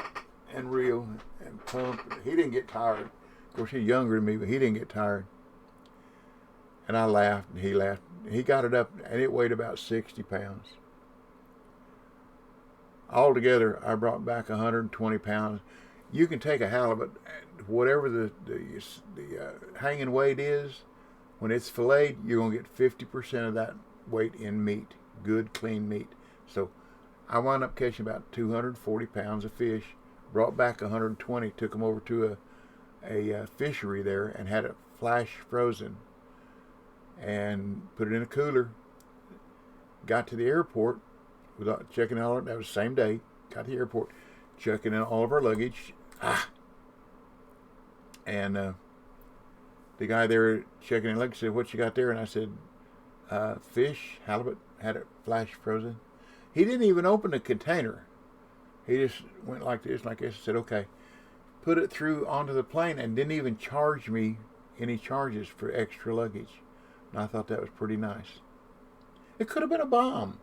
and reel, and pump. He didn't get tired. Of course, he's younger than me, but he didn't get tired. And I laughed, and he laughed. He got it up, and it weighed about 60 pounds. Altogether, I brought back 120 pounds. You can take a halibut, whatever the hanging weight is, when it's filleted, you're going to get 50% of that weight in meat, good, clean meat. So I wound up catching about 240 pounds of fish, brought back 120, took them over to a fishery there and had it flash frozen and put it in a cooler. Got to the airport without checking out. That was the same day. Got to the airport, checking in all of our luggage. And the guy there checking in luggage said, what you got there? And I said, fish, halibut, had it flash frozen. He didn't even open the container. He just went like this, and said, okay. put it through onto the plane and didn't even charge me any charges for extra luggage. And I thought that was pretty nice. It could have been a bomb.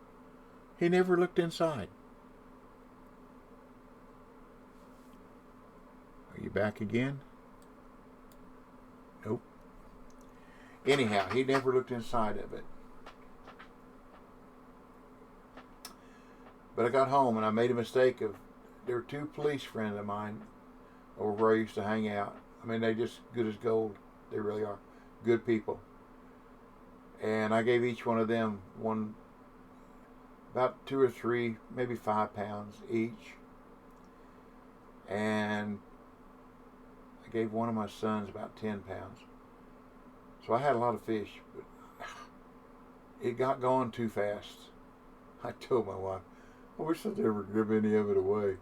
He never looked inside. Are you back again? Nope. Anyhow, he never looked inside of it. But I got home and I made a mistake of, there were 2 police friends of mine over where I used to hang out. I mean, they're just good as gold. They really are. Good people. And I gave each one of them one, about 2 or 3, maybe 5 pounds each. And I gave one of my sons about 10 pounds. So I had a lot of fish, but it got going too fast. I told my wife, I wish I'd never give any of it away.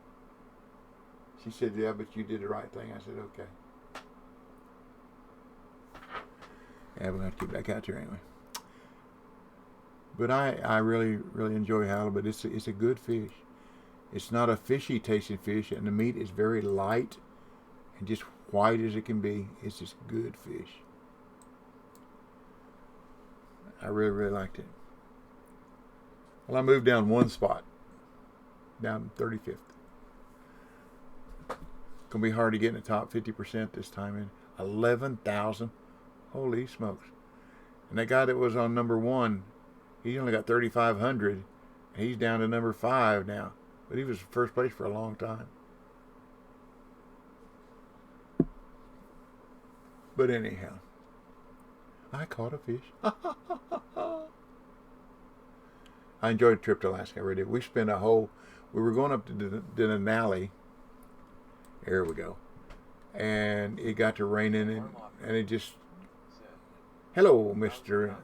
She said, yeah, but you did the right thing. I said, okay. Yeah, we're going to get back out there anyway. But I really, really enjoy halibut. It's a good fish. It's not a fishy tasting fish, and the meat is very light and just white as it can be. It's just good fish. I really, really liked it. Well, I moved down one spot, down 35th. Gonna be hard to get in the top 50% this time. In 11,000, holy smokes! And that guy that was on number 1, he only got 3,500. And he's down to number 5 now, but he was first place for a long time. But anyhow, I caught a fish. I enjoyed the trip to Alaska. I really did. We spent we were going up to Denali. There we go. And it got to raining, and it just, hello, Mr.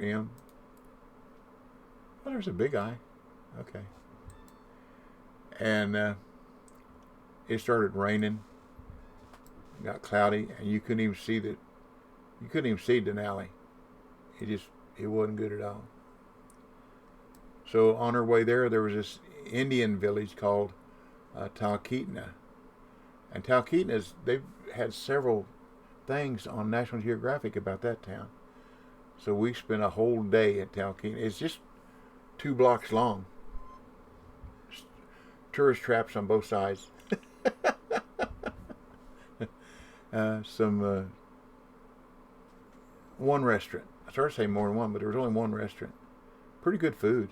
M. Well, there's a big eye. Okay. And it started raining. It got cloudy, and you couldn't even see Denali. It wasn't good at all. So on our way there was this Indian village called Talkeetna. And Talkeetna, they've had several things on National Geographic about that town. So we spent a whole day at Talkeetna. It's just 2 blocks long. Tourist traps on both sides. One restaurant. I started to say more than one, but there was only one restaurant. Pretty good food.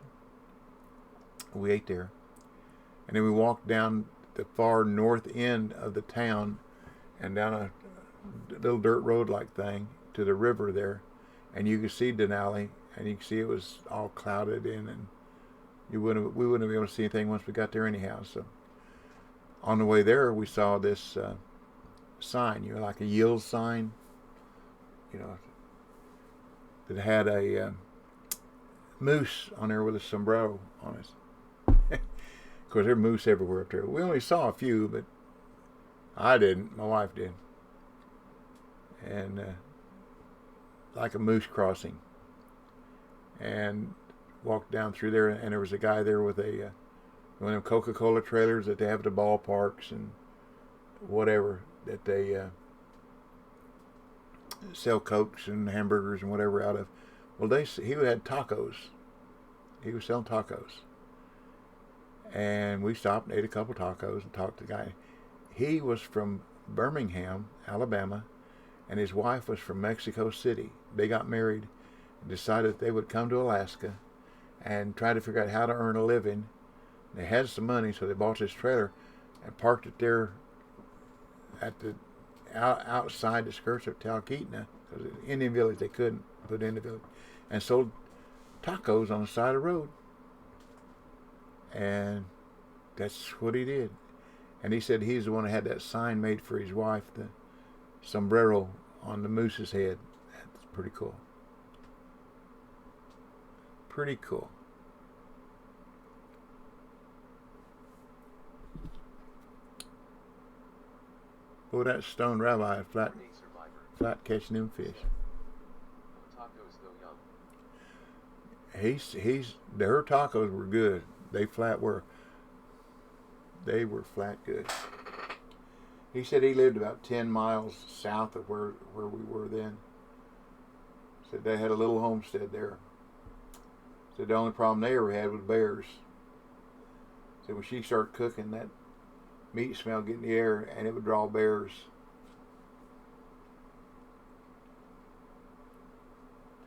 We ate there. And then we walked down the far north end of the town and down a little dirt road like thing to the river there. And you could see Denali, and you could see it was all clouded in, and we wouldn't be able to see anything once we got there anyhow. So on the way there, we saw this sign, like a yield sign, that had a moose on there with a sombrero on it. Of course, there are moose everywhere up there. We only saw a few, but I didn't. My wife did. And like a moose crossing. And walked down through there, and there was a guy there with one of them Coca-Cola trailers that they have at the ballparks and whatever, that they sell Cokes and hamburgers and whatever out of. Well, he had tacos. He was selling tacos. And we stopped and ate a couple tacos and talked to the guy. He was from Birmingham, Alabama, and his wife was from Mexico City. They got married and decided they would come to Alaska and try to figure out how to earn a living. They had some money, so they bought this trailer and parked it there at the outside the skirts of Talkeetna, because in Indian village they couldn't put in the village, and sold tacos on the side of the road. And that's what he did. And he said he's the one that had that sign made for his wife, the sombrero on the moose's head. That's pretty cool. Pretty cool. Oh, that stone rabbi flat catching them fish. Tacos though yum. Her tacos were good. They were flat good. He said he lived about 10 miles south of where we were then. Said they had a little homestead there. Said the only problem they ever had was bears. Said when she started cooking, that meat smell get in the air and it would draw bears.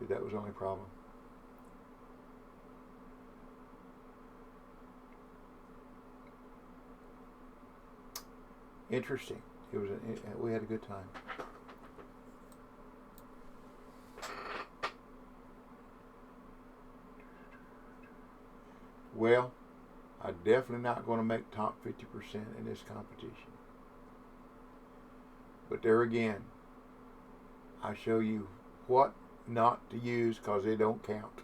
Said that was the only problem. Interesting. We had a good time. Well, I'm definitely not going to make top 50% in this competition. But there again, I show you what not to use because they don't count.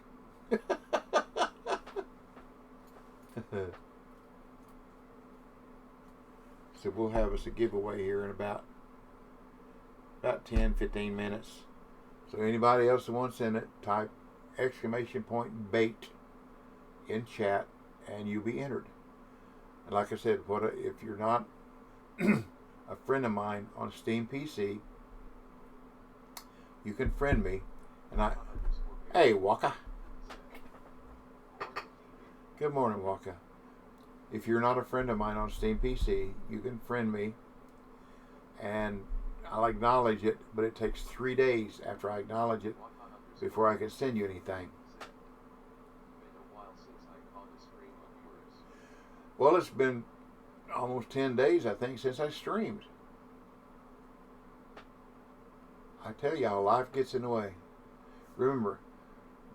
So we'll have us a giveaway here in about 10, 15 minutes. So anybody else that wants in it, type !bait in chat and you'll be entered. And like I said, if you're not a friend of mine on Steam PC, you can friend me. And hey Waka. Good morning, Waka. If you're not a friend of mine on Steam PC, you can friend me, and I'll acknowledge it, but it takes 3 days after I acknowledge it before I can send you anything. Well, it's been almost 10 days, I think, since I streamed. I tell y'all, life gets in the way. Remember,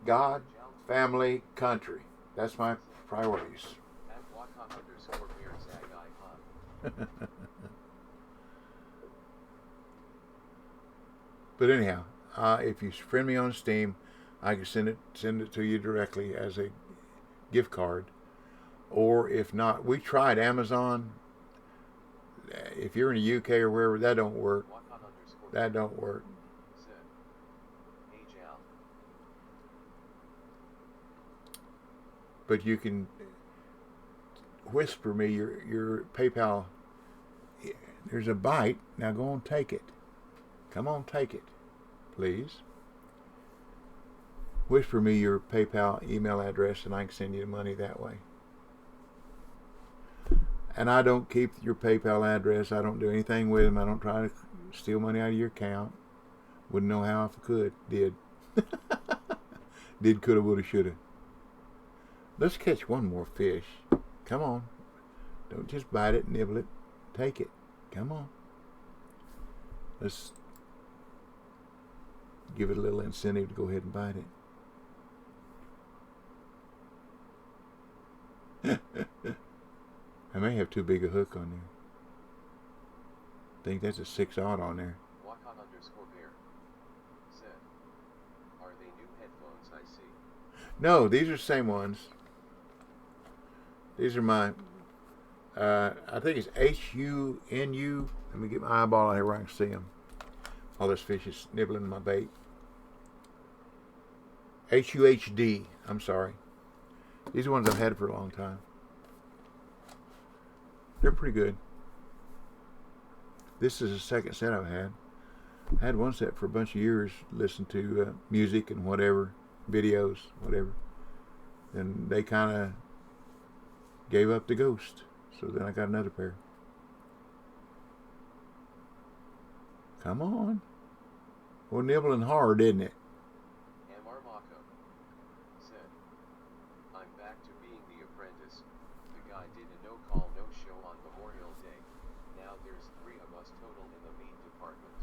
God, family, country. That's my priorities. But anyhow, if you friend me on Steam, I can send it to you directly as a gift card. Or if not, we tried Amazon. If you're in the UK or wherever, that don't work. That don't work. But you can whisper me your PayPal. There's a bite. Now go on, take it. Come on, take it, please. Whisper me your PayPal email address and I can send you the money that way. And I don't keep your PayPal address. I don't do anything with them. I don't try to steal money out of your account. Wouldn't know how if I could. Did. Did, coulda, woulda, shoulda. Let's catch one more fish. Come on. Don't just bite it, nibble it. Take it. Come on. Let's give it a little incentive to go ahead and bite it. I may have too big a hook on there. I think that's a 6/0 on there. Wakon_bear said, are they new headphones I see? No, these are the same ones. These are my, I think it's HUNU. Let me get my eyeball out here where I can see them. All this fish is nibbling my bait. HUHD. I'm sorry. These are ones I've had for a long time. They're pretty good. This is the second set I've had. I had one set for a bunch of years, listened to music and whatever, videos, whatever. And they kind of gave up the ghost. So then I got another pair. Come on. Well, nibbling hard, isn't it? Amar Mako said, I'm back to being the apprentice. The guy did a no-call, no-show on Memorial Day. Now there's 3 of us total in the meat department.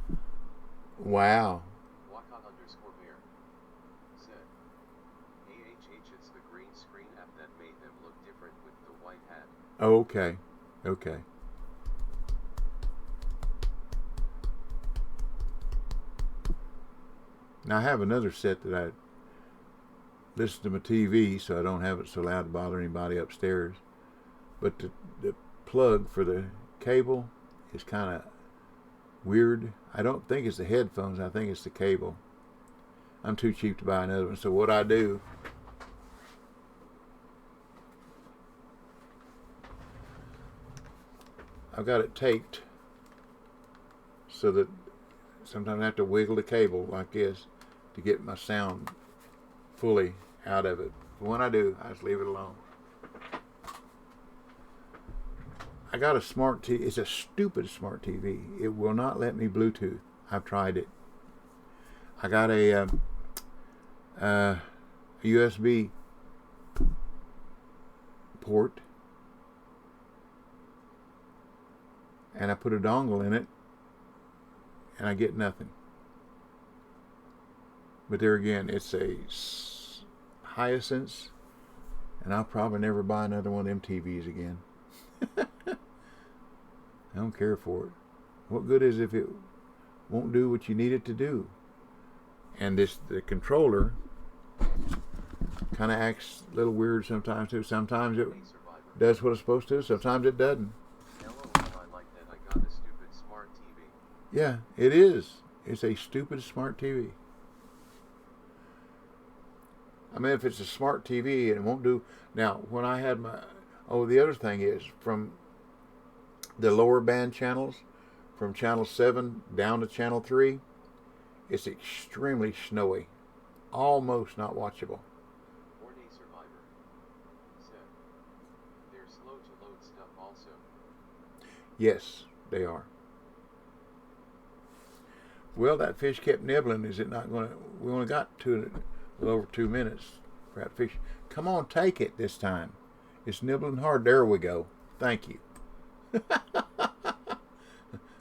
Wow. Wakon_bear said, AHH, it's the green screen app that made them look different with the white hat. Okay. Okay. Now I have another set that I listen to my TV, so I don't have it so loud to bother anybody upstairs. But the plug for the cable is kind of weird. I don't think it's the headphones. I think it's the cable. I'm too cheap to buy another one. So what I do, I've got it taped so that sometimes I have to wiggle the cable like this to get my sound fully out of it. But when I do, I just leave it alone. I got a smart TV. It's a stupid smart TV. It will not let me Bluetooth. I've tried it. I got a USB port, and I put a dongle in it, and I get nothing. But there again, it's a Hyacinth, and I'll probably never buy another one of them TVs again. I don't care for it. What good is if it won't do what you need it to do? And the controller kind of acts a little weird sometimes too. Sometimes it does what it's supposed to. Sometimes it doesn't. Hello, I like that. I got a stupid smart TV. Yeah, it is. It's a stupid smart TV. I mean, if it's a smart TV and it won't do. Now, when I had my. Oh, the other thing is, from the lower band channels, from channel 7 down to channel 3, it's extremely snowy. Almost not watchable. Horny Survivor said, they're slow to load stuff also. Yes, they are. Well, that fish kept nibbling. Is it not going to... We only got a little over 2 minutes for that fish. Come on, take it this time. It's nibbling hard. There we go. Thank you.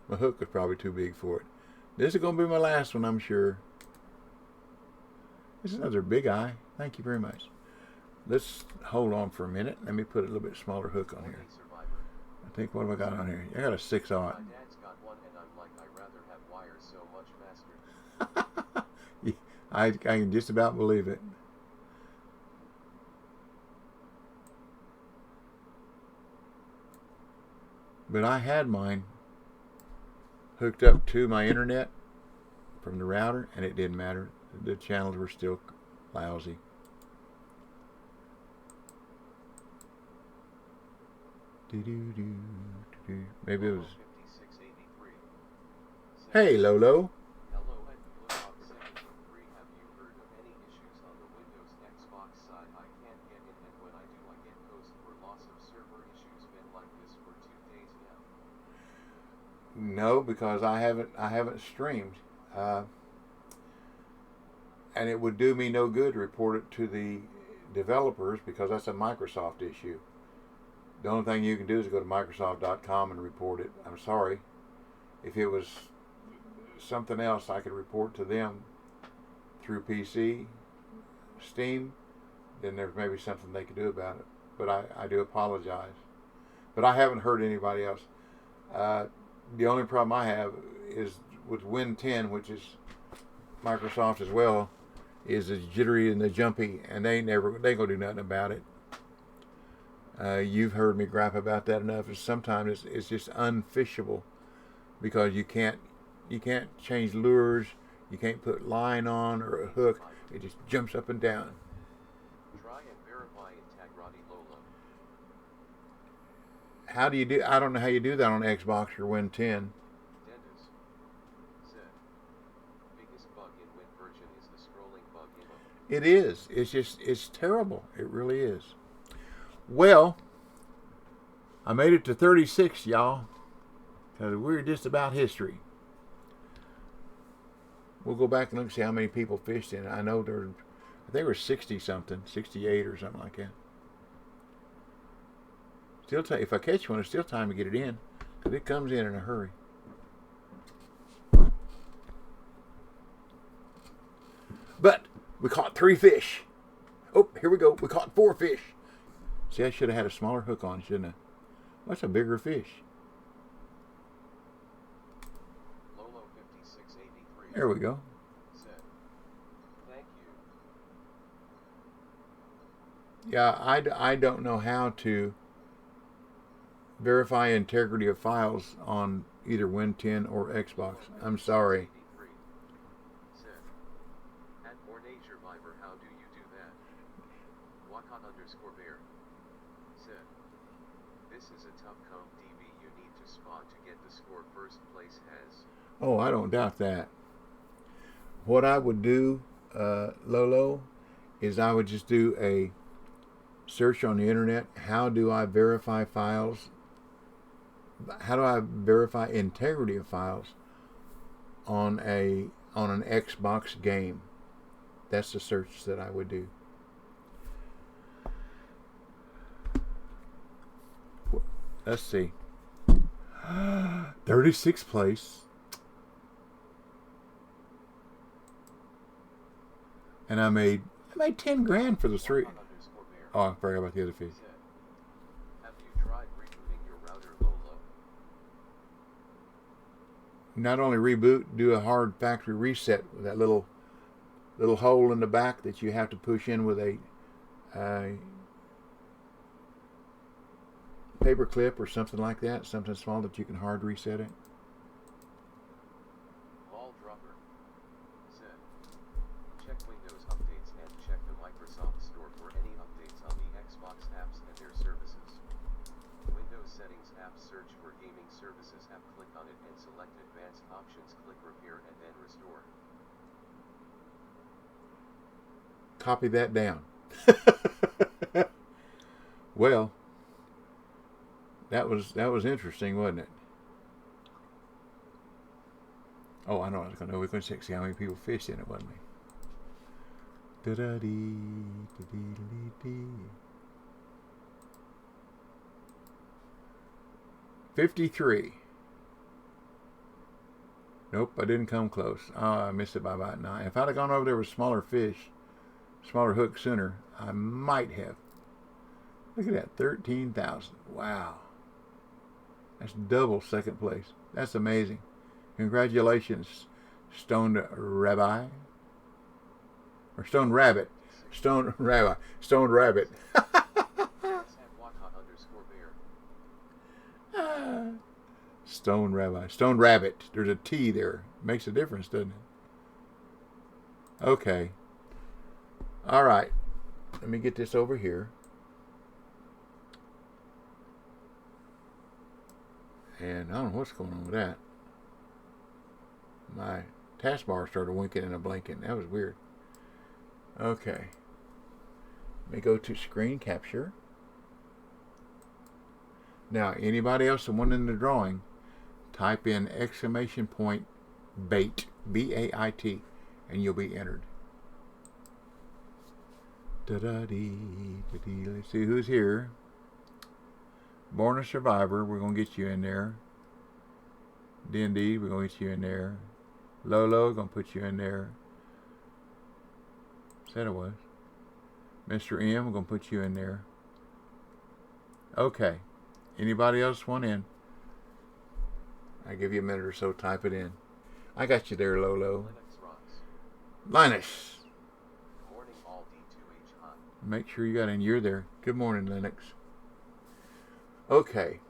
My hook was probably too big for it. This is going to be my last one, I'm sure. This is another big eye. Thank you very much. Let's hold on for a minute. Let me put a little bit smaller hook on here. I think, what have I got on here? I got a 6/0. My dad's got one, and I'm like, I'd rather have wires so much faster. Yeah, I can just about believe it. But I had mine hooked up to my internet from the router, and it didn't matter. The channels were still lousy. Maybe it was... Hey, Lolo. Hello, at Blue 73. Have you heard of any issues on the Windows Xbox side? I can't get in, and when I do, I get post for loss of server issues. Been like this for 2 days now. No, because I haven't streamed, and it would do me no good to report it to the developers because that's a Microsoft issue. The only thing you can do is go to Microsoft.com and report it. I'm sorry. If it was something else, I could report to them through PC, Steam, then there's maybe something they could do about it. But I do apologize. But I haven't heard anybody else. The only problem I have is with Win 10, which is Microsoft as well, is the jittery and the jumpy, and they ain't gonna do nothing about it. You've heard me gripe about that enough. Sometimes it's just unfishable because you can't change lures, you can't put line on or a hook. It just jumps up and down. Try and verify integrity, Lola. How do you do? I don't know how you do that on Xbox or Win 10. Dennis said, biggest bug in Win version is the scrolling bug in It is. It's terrible. It really is. Well, I made it to 36, y'all, because we're just about history. We'll go back and look and see how many people fished in it. I know I think there were 60 something, 68 or something like that. Still, if I catch one, it's still time to get it in, because it comes in a hurry. But we caught 3 fish. Oh, here we go. We caught 4 fish. See, I should have had a smaller hook on, shouldn't I? That's a bigger fish. Lolo 5683. There we go. Said, thank you. Yeah, I don't know how to verify integrity of files on either Win 10 or Xbox. I'm sorry. Said, at Ornate Survivor, how do you do that? Wakan_bear. Said, this is a tough comp DB you need to spot to get the score first place has. Oh, I don't doubt that. What I would do, Lolo, is I would just do a search on the internet. How do I verify files? How do I verify integrity of files on an Xbox game? That's the search that I would do. Let's see. 36th place. And I made 10 grand for the three. Oh, I forgot about the other fee. Have you tried rebooting your router, Lolo? Not only reboot, do a hard factory reset with that little hole in the back that you have to push in with a paper clip or something like that, something small that you can hard reset it. Ball dropper said, check Windows updates and check the Microsoft Store for any updates on the Xbox apps and their services. Windows settings app, search for gaming services app, click on it and select advanced options, click repair and then restore. Copy that down. Well, that was interesting, wasn't it? Oh, I know. I was going to. We're going to see how many people fished in it, wasn't we? Da-da-dee, da-dee-dee-dee. 53. Nope, I didn't come close. Oh, I missed it by about 9. If I'd have gone over there with smaller fish, smaller hook sooner, I might have. Look at that, 13,000. Wow. That's double second place. That's amazing. Congratulations, Stoned Rabbi. Or Stoned Rabbit. Stoned Rabbi. Stoned Rabbit. Stone Rabbi. Stone Rabbit. There's a T there. Makes a difference, doesn't it? Okay. All right. Let me get this over here. And I don't know what's going on with that. My taskbar started winking and a blinking. That was weird. Okay. Let me go to screen capture. Now, anybody else that won in the drawing, type in exclamation point bait, B-A-I-T, and you'll be entered. Da-da-dee, da-dee. Let's see who's here. Born a Survivor, we're going to get you in there. D&D, we're going to get you in there. Lolo, going to put you in there. Said it was. Mr. M, we're going to put you in there. Okay. Anybody else want in? I give you a minute or so, type it in. I got you there, Lolo. Linus. Morning, all D2H hot. Make sure you got in. You're there. Good morning, Linux. Okay.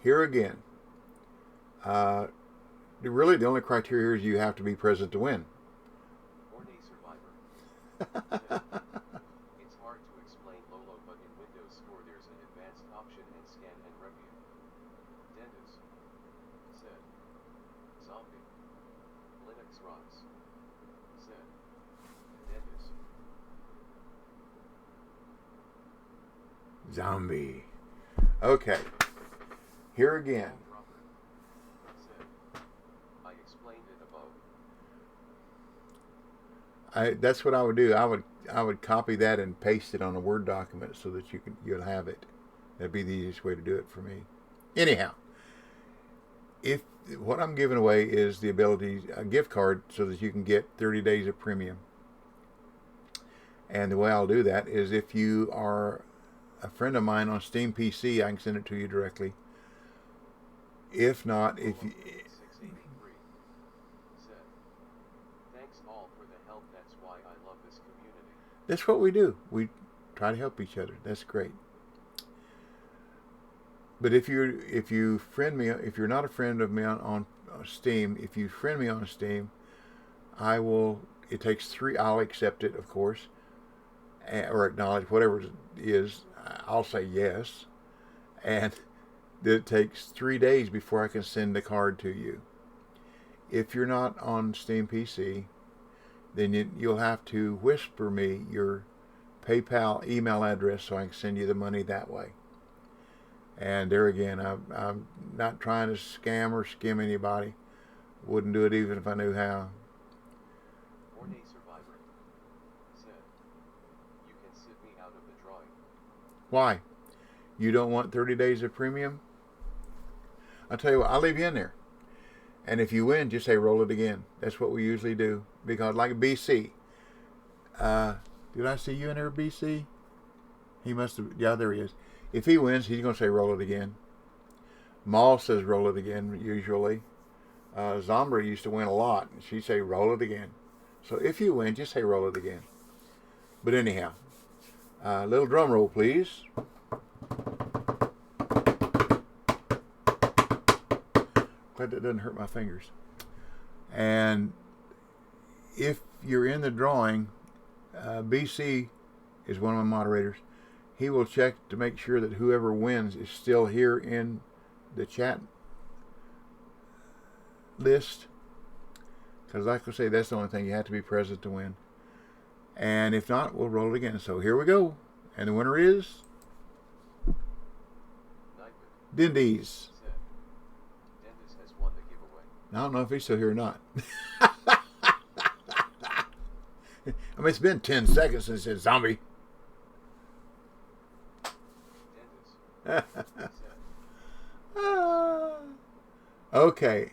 Here again. Really, the only criteria is you have to be present to win. Born a survivor. It's hard to explain, Lolo, but in Windows Store there's an advanced option and scan and review. Dentist said, zombie. Linux rocks said, dentist. Zombie. Okay. Here again. I explained it above. That's what I would do. I would copy that and paste it on a Word document so that you'll have it. That'd be the easiest way to do it for me. Anyhow, if what I'm giving away is the ability, a gift card so that you can get 30 days of premium. And the way I'll do that is if you are a friend of mine on Steam PC, I can send it to you directly. If not, if you... 683 said, thanks all for the help. That's why I love this community. That's what we do. We try to help each other. That's great. But if you friend me, if you're not a friend of me on Steam, if you friend me on Steam, I will. It takes 3. I'll accept it, of course, or acknowledge whatever it is. I'll say yes, and that it takes 3 days before I can send the card to you. If you're not on Steam PC, then you'll have to whisper me your PayPal email address so I can send you the money that way. And there again, I'm not trying to scam or skim anybody. Wouldn't do it even if I knew how. Morning survivor said, "You can sit me out of the drawing." Why? You don't want 30 days of premium? I'll tell you what, I'll leave you in there. And if you win, just say roll it again. That's what we usually do. Because like BC, did I see you in there, BC? He must have, yeah, there he is. If he wins, he's going to say roll it again. Maul says roll it again, usually. Zombra used to win a lot. She'd say roll it again. So if you win, just say roll it again. But anyhow, little drum roll, please. Glad that doesn't hurt my fingers. And if you're in the drawing, BC is one of my moderators. He will check to make sure that whoever wins is still here in the chat list. Because like I say, that's the only thing. You have to be present to win. And if not, we'll roll it again. So here we go. And the winner is Dindies. Has won the giveaway. I don't know if he's still here or not. I mean, it's been 10 seconds since it said zombie. Okay.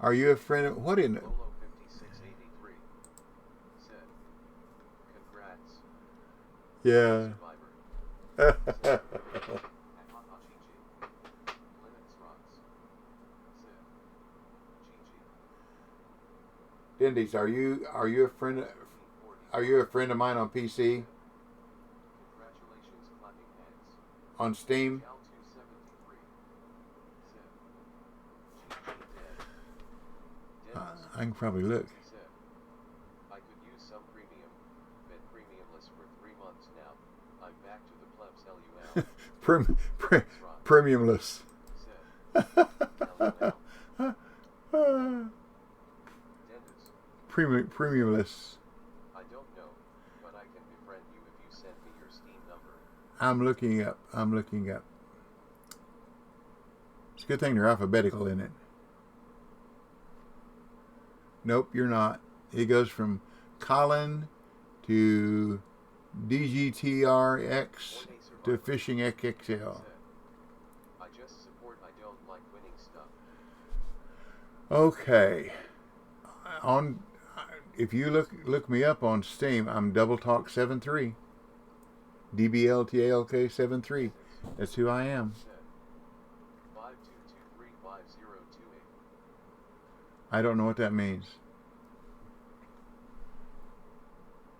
Are you a friend of... What in it? Lolo 5683 said, "Congrats." Yeah. Survivor. Linux rocks. Said, "GG." Dindies, are you a friend of mine on PC? Congratulations, clapping hands. On Steam? Cal 273 said, "GG dead." Dennis I can probably look. said, "I could use some premium. Been premiumless for 3 months now. I'm back to the plebs LUL." Premiumless. Said, "LOL." Dennis, Premiumless. I don't know, but I can befriend you if you send me your Steam number. I'm looking up. It's a good thing they're alphabetical, isn't it? Nope, you're not. It goes from Colin to DGTRX to Fishing XXL. Said, "I just support. I don't like winning stuff." Okay. If you look me up on Steam, I'm Double Talk 73. DBLTALK 73. That's who I am. Said, 52235028. I don't know what that means.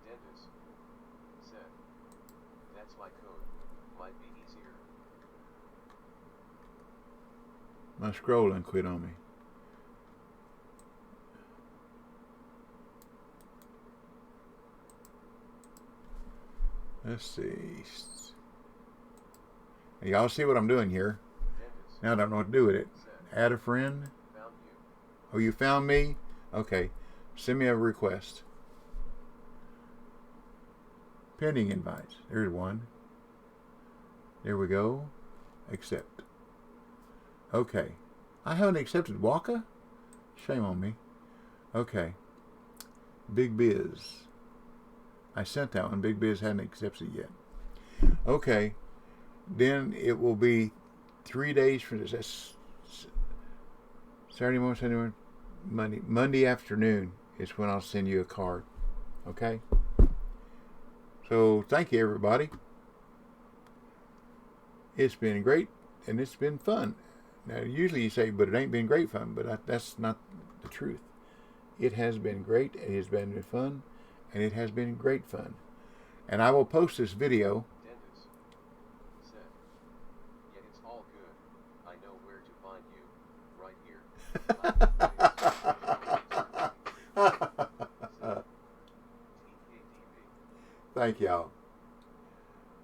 Dennis said, "That's my code. Might be easier." My scrolling quit on me. Let's see. Y'all see what I'm doing here? Dennis Now I don't know what to do with it. said, Add a friend. "Found you." Oh, you found me? Okay. Send me a request. Pending invites. There's one. There we go. Accept. Okay. I haven't accepted Waka? Shame on me. Okay. Big Biz. I sent that one. Big Biz hadn't accepted it yet. Okay. Then it will be 3 days from this. That's Saturday morning, Sunday morning, Monday afternoon is when I'll send you a card. Okay? So thank you, everybody. It's been great and it's been fun. Now, usually you say, but it ain't been great fun, but that's not the truth. It has been great, it has been fun, and it has been great fun. And I will post this video. Dennis said, "Yeah, it's all good. I know where to find you. Right here." TKDB. Thank y'all.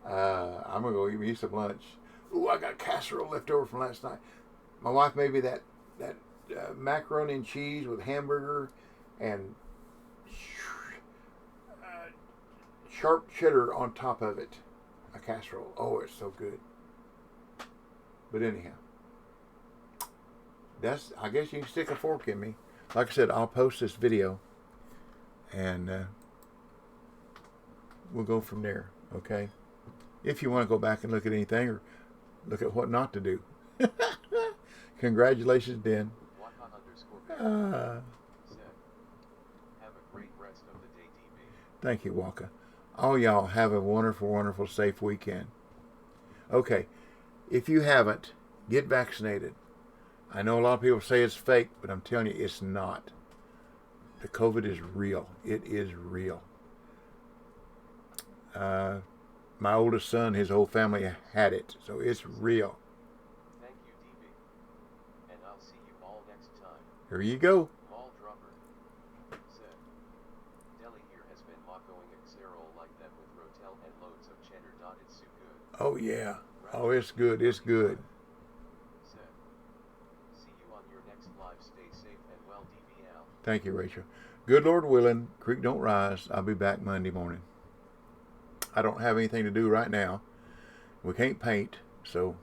I'm going to go eat me some lunch. Ooh, I got casserole left over from last night. My wife made me that macaroni and cheese with hamburger and sharp cheddar on top of it. A casserole. Oh, it's so good. But anyhow, I guess you can stick a fork in me. Like I said, I'll post this video and we'll go from there, okay? If you want to go back and look at anything or look at what not to do. Congratulations, Ben. Have a great rest of the day, DB. Thank you, Waka. All y'all have a wonderful, wonderful, safe weekend. Okay, if you haven't, get vaccinated. I know a lot of people say it's fake, but I'm telling you, it's not. The COVID is real. It is real. My oldest son, his whole family had it, so it's real. Thank you, DB. And I'll see you all next time. Here you go. Mall dropper said, Deli here has been going Xerol like that with rotel and loads of cheddar. It's so good. Oh, yeah. Oh, it's good. It's good. Said, see you on your next live. Stay safe and well, DVL. Thank you, Rachel. Good Lord willing, creek don't rise. I'll be back Monday morning. I don't have anything to do right now. We can't paint, so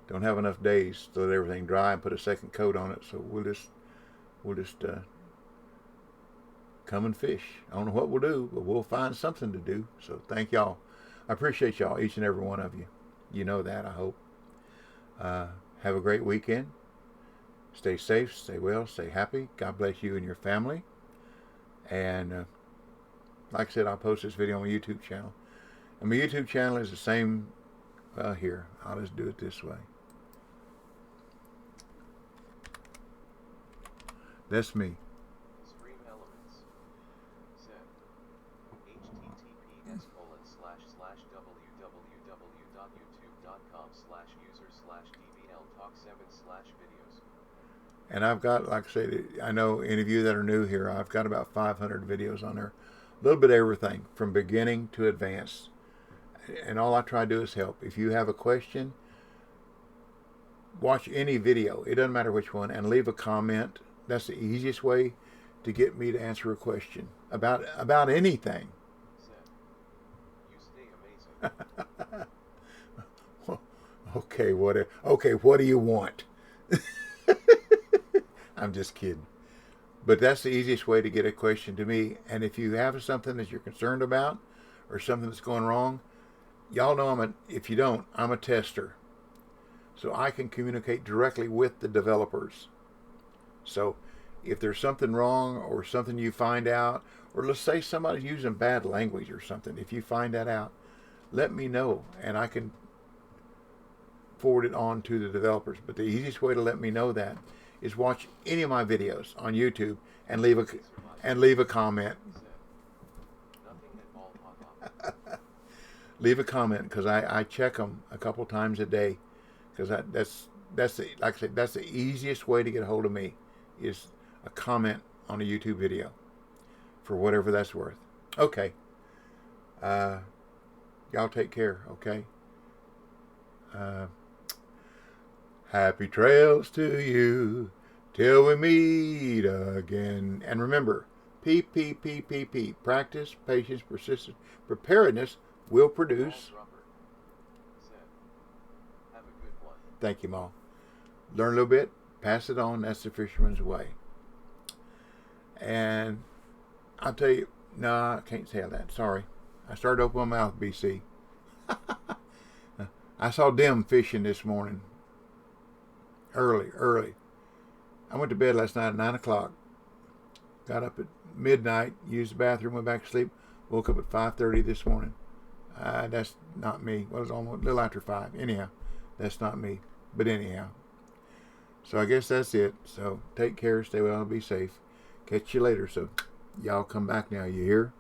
don't have enough days to let everything dry and put a second coat on it. So we'll just come and fish. I don't know what we'll do, but we'll find something to do. So thank y'all. I appreciate y'all, each and every one of you. You know that, I hope. Have a great weekend. Stay safe, stay well, stay happy. God bless you and your family. And like I said, I'll post this video on my YouTube channel. And my YouTube channel is the same, well, here. I'll just do it this way. That's me. Stream Elements said, https://www.youtube.com/user/dvltalk7/videos. And I've got, like I said, I know any of you that are new here, I've got about 500 videos on there. A little bit of everything, from beginning to advanced. And all I try to do is help. If you have a question, watch any video. It doesn't matter which one. And leave a comment. That's the easiest way to get me to answer a question about anything. You stay amazing. Okay, what do you want? I'm just kidding. But that's the easiest way to get a question to me. And if you have something that you're concerned about or something that's going wrong, y'all know if you don't, I'm a tester. So I can communicate directly with the developers. So if there's something wrong or something you find out, or let's say somebody's using bad language or something, if you find that out, let me know and I can forward it on to the developers. But the easiest way to let me know that is watch any of my videos on YouTube and leave a comment. Leave a comment, because I check them a couple times a day, because that's like I said, that's the easiest way to get a hold of me, is a comment on a YouTube video, for whatever that's worth. Okay. Y'all take care, okay? Happy trails to you till we meet again. And remember, P. Practice, patience, persistence, preparedness will produce. Have a good one. Thank you, Ma. Learn a little bit, pass it on. That's the fisherman's way. And I'll tell you, no, I can't say that. Sorry. I started opening my mouth, BC. I saw them fishing this morning. Early. I went to bed last night at 9 o'clock. Got up at midnight, used the bathroom, went back to sleep. Woke up at 5:30 this morning. That's not me. Well, it was almost a little after 5. Anyhow, that's not me. But anyhow. So I guess that's it. So take care, stay well, and be safe. Catch you later. So y'all come back now. You hear?